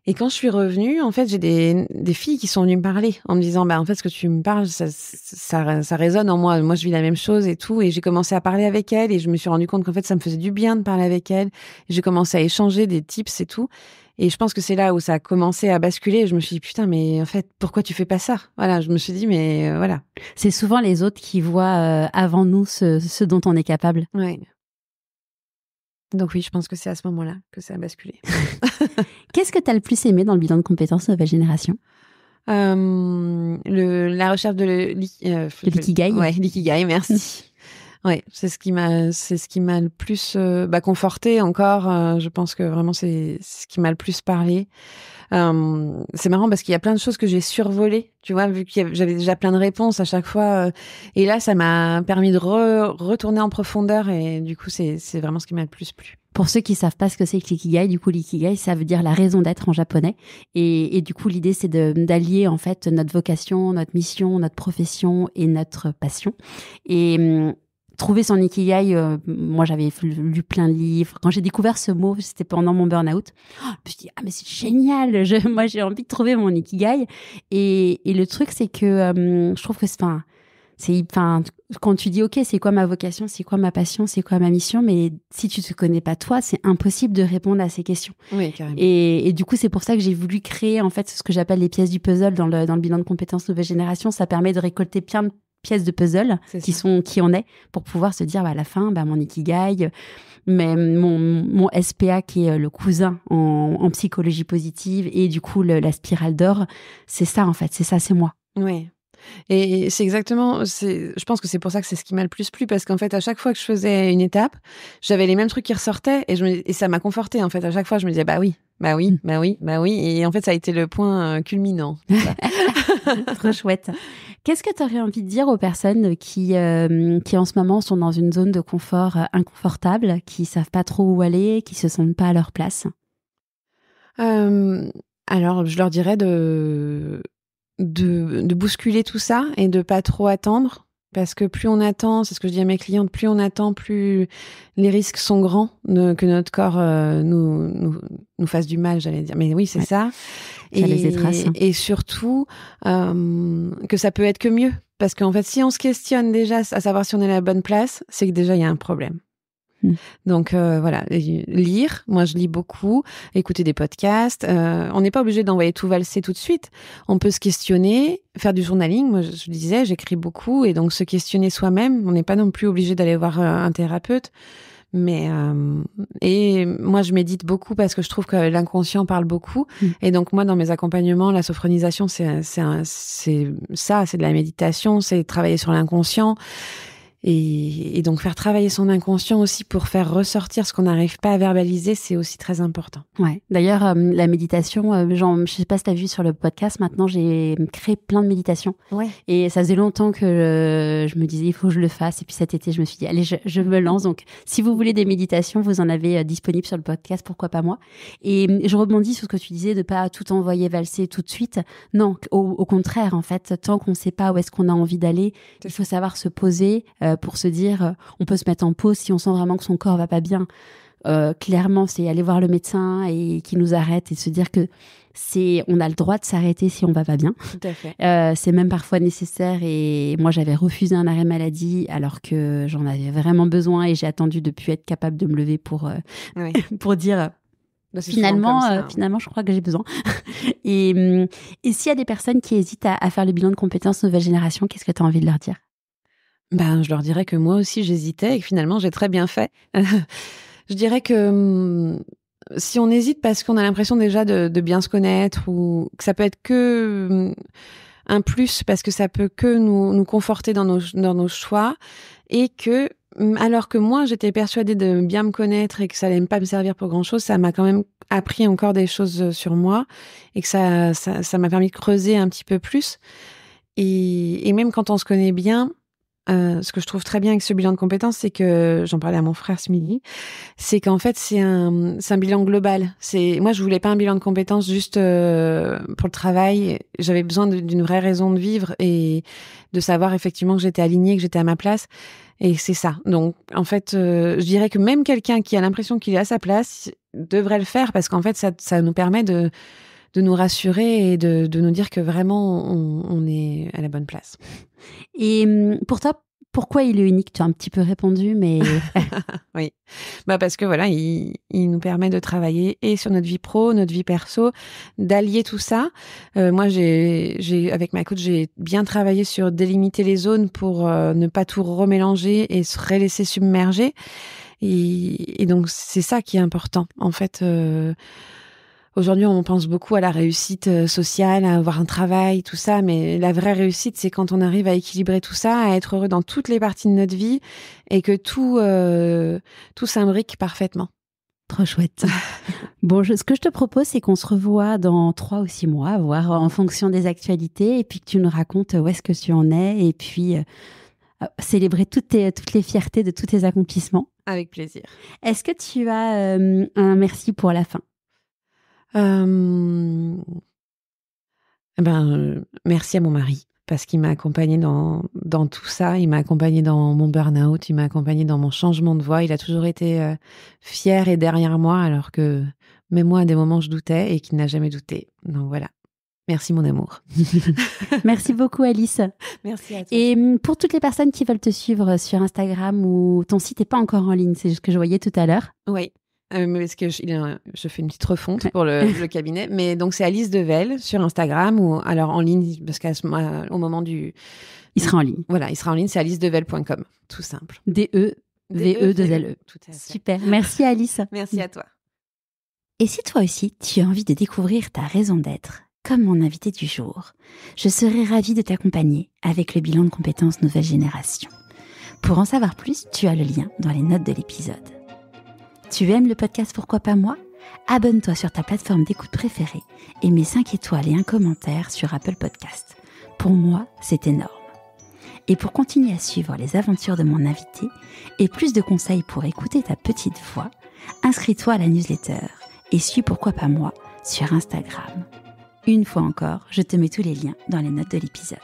Et quand je suis revenue, en fait, j'ai des filles qui sont venues me parler en me disant, en fait, ce que tu me parles, ça résonne en moi. Moi, je vis la même chose et tout. Et j'ai commencé à parler avec elles et je me suis rendu compte qu'en fait, ça me faisait du bien de parler avec elles. Et j'ai commencé à échanger des tips et tout. Et je pense que c'est là où ça a commencé à basculer. Et je me suis dit, putain, mais en fait, pourquoi tu fais pas ça? Voilà, je me suis dit, mais voilà. C'est souvent les autres qui voient avant nous ce dont on est capable. Ouais. Donc oui, je pense que c'est à ce moment-là que ça a basculé. Qu'est-ce que tu as le plus aimé dans le bilan de compétences Nouvelle Génération? La recherche de l'ikigai. Ouais, l'ikigai, merci. Ouais, c'est ce qui m'a le plus conforté encore. Je pense que vraiment c'est ce qui m'a le plus parlé. C'est marrant parce qu'il y a plein de choses que j'ai survolées, tu vois, vu que j'avais déjà plein de réponses à chaque fois. Et là, ça m'a permis de retourner en profondeur et du coup, c'est vraiment ce qui m'a le plus plu. Pour ceux qui savent pas ce que c'est que l'ikigai, du coup, l'ikigai, ça veut dire la raison d'être en japonais. Et du coup, l'idée, c'est d'allier, en fait, notre vocation, notre mission, notre profession et notre passion. Et trouver son ikigai, moi j'avais lu plein de livres. Quand j'ai découvert ce mot, c'était pendant mon burn-out. Je me suis dit, mais c'est génial, moi j'ai envie de trouver mon ikigai. Et le truc, c'est que je trouve que quand tu dis, ok, c'est quoi ma vocation, c'est quoi ma passion, c'est quoi ma mission, mais si tu te connais pas toi, c'est impossible de répondre à ces questions. Oui, carrément. Et du coup, c'est pour ça que j'ai voulu créer en fait ce que j'appelle les pièces du puzzle dans le bilan de compétences Nouvelle Génération. Ça permet de récolter plein de pièces de puzzle qui on est pour pouvoir se dire à la fin mon ikigai, mais mon SPA qui est le cousin en psychologie positive et du coup la spirale d'or, c'est ça en fait, c'est moi. Oui. Et c'est exactement, je pense que c'est pour ça que c'est ce qui m'a le plus plu, parce qu'en fait, à chaque fois que je faisais une étape, j'avais les mêmes trucs qui ressortaient et ça m'a confortée. En fait, à chaque fois, je me disais, bah oui. Et en fait, ça a été le point culminant. Trop chouette. Qu'est-ce que tu aurais envie de dire aux personnes qui en ce moment sont dans une zone de confort inconfortable, qui savent pas trop où aller, qui se sentent pas à leur place? Alors, je leur dirais de bousculer tout ça et de pas trop attendre, parce que plus on attend, c'est ce que je dis à mes clientes, plus on attend, plus les risques sont grands que notre corps nous fasse du mal, j'allais dire. Mais oui, c'est ça. Ça les étrace. Et surtout que ça peut être que mieux, parce qu'en fait, si on se questionne déjà à savoir si on est à la bonne place, c'est que déjà il y a un problème. Donc voilà, lire, moi je lis beaucoup, écouter des podcasts, on n'est pas obligé d'envoyer tout valser tout de suite, on peut se questionner, faire du journaling, moi je disais, j'écris beaucoup, et donc se questionner soi-même, on n'est pas non plus obligé d'aller voir un thérapeute, mais et moi je médite beaucoup parce que je trouve que l'inconscient parle beaucoup, et donc moi dans mes accompagnements, la sophronisation c'est de la méditation, c'est travailler sur l'inconscient. Et donc faire travailler son inconscient aussi pour faire ressortir ce qu'on n'arrive pas à verbaliser, c'est aussi très important. Ouais. D'ailleurs, la méditation, je sais pas si tu as vu sur le podcast, maintenant j'ai créé plein de méditations. Ouais. Et ça faisait longtemps que je me disais, il faut que je le fasse. Et puis cet été, je me suis dit, allez, je me lance. Donc, si vous voulez des méditations, vous en avez disponibles sur le podcast, pourquoi pas moi. Et je rebondis sur ce que tu disais, de pas tout envoyer valser tout de suite. Non, au contraire, en fait, tant qu'on sait pas où est-ce qu'on a envie d'aller, il faut savoir se poser, pour se dire, on peut se mettre en pause si on sent vraiment que son corps va pas bien. Clairement, c'est aller voir le médecin et qui nous arrête et se dire que on a le droit de s'arrêter si on va pas bien. Tout à fait. C'est même parfois nécessaire, et moi j'avais refusé un arrêt maladie alors que j'en avais vraiment besoin, et j'ai attendu de plus être capable de me lever pour pour dire finalement je crois que j'ai besoin. Et s'il y a des personnes qui hésitent à faire le bilan de compétences Nouvelle Génération, qu'est-ce que tu as envie de leur dire? Je leur dirais que moi aussi j'hésitais et que finalement j'ai très bien fait. Je dirais que si on hésite parce qu'on a l'impression déjà de bien se connaître, ou que ça peut être que un plus parce que ça peut que nous conforter dans nos choix, et que alors que moi j'étais persuadée de bien me connaître et que ça allait pas me servir pour grand chose, ça m'a quand même appris encore des choses sur moi, et que ça m'a permis de creuser un petit peu plus, et même quand on se connaît bien, Ce que je trouve très bien avec ce bilan de compétences, c'est que, j'en parlais à mon frère ce midi, c'est qu'en fait, c'est un bilan global. Moi, je voulais pas un bilan de compétences juste pour le travail. J'avais besoin d'une vraie raison de vivre et de savoir effectivement que j'étais alignée, que j'étais à ma place. Et c'est ça. Donc, en fait, je dirais que même quelqu'un qui a l'impression qu'il est à sa place devrait le faire parce qu'en fait, ça nous permet de nous rassurer et de nous dire que vraiment, on est à la bonne place. Et pour toi, pourquoi il est unique? Tu as un petit peu répondu, mais... Oui, parce que voilà, il nous permet de travailler et sur notre vie pro, notre vie perso, d'allier tout ça. Moi, avec ma coach, j'ai bien travaillé sur délimiter les zones pour ne pas tout remélanger et se laisser submerger. Et donc, c'est ça qui est important. En fait, aujourd'hui, on pense beaucoup à la réussite sociale, à avoir un travail, tout ça, mais la vraie réussite, c'est quand on arrive à équilibrer tout ça, à être heureux dans toutes les parties de notre vie et que tout s'imbrique parfaitement. Trop chouette. Bon, ce que je te propose, c'est qu'on se revoit dans 3 ou 6 mois, voir en fonction des actualités, et puis que tu nous racontes où est-ce que tu en es, et puis célébrer toutes les fiertés de tous tes accomplissements. Avec plaisir. Est-ce que tu as un merci pour la fin? Merci à mon mari parce qu'il m'a accompagnée dans tout ça. Il m'a accompagnée dans mon burn-out, il m'a accompagnée dans mon changement de voie. Il a toujours été fier et derrière moi alors que même moi à des moments je doutais et qu'il n'a jamais douté. Donc voilà. Merci mon amour. Merci beaucoup Alice. Merci à toi. Et pour toutes les personnes qui veulent te suivre sur Instagram ou ton site n'est pas encore en ligne, c'est ce que je voyais tout à l'heure. Oui. Parce que je fais une petite refonte pour le cabinet. Mais donc, c'est Alice Devel sur Instagram ou alors en ligne, parce qu'au moment du... Il sera en ligne. Voilà, il sera en ligne, c'est alicedevel.com. Tout simple. DEVE2LE. Tout à fait. Super. Merci Alice. Merci à toi. Et si toi aussi, tu as envie de découvrir ta raison d'être, comme mon invité du jour, je serai ravie de t'accompagner avec le bilan de compétences nouvelle génération. Pour en savoir plus, tu as le lien dans les notes de l'épisode. Tu aimes le podcast Pourquoi pas moi? Abonne-toi sur ta plateforme d'écoute préférée et mets 5 étoiles et un commentaire sur Apple Podcast. Pour moi, c'est énorme. Et pour continuer à suivre les aventures de mon invité et plus de conseils pour écouter ta petite voix, inscris-toi à la newsletter et suis Pourquoi pas moi sur Instagram. Une fois encore, je te mets tous les liens dans les notes de l'épisode.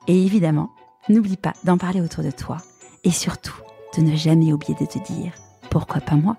Et évidemment, n'oublie pas d'en parler autour de toi et surtout de ne jamais oublier de te dire « Pourquoi pas moi ?»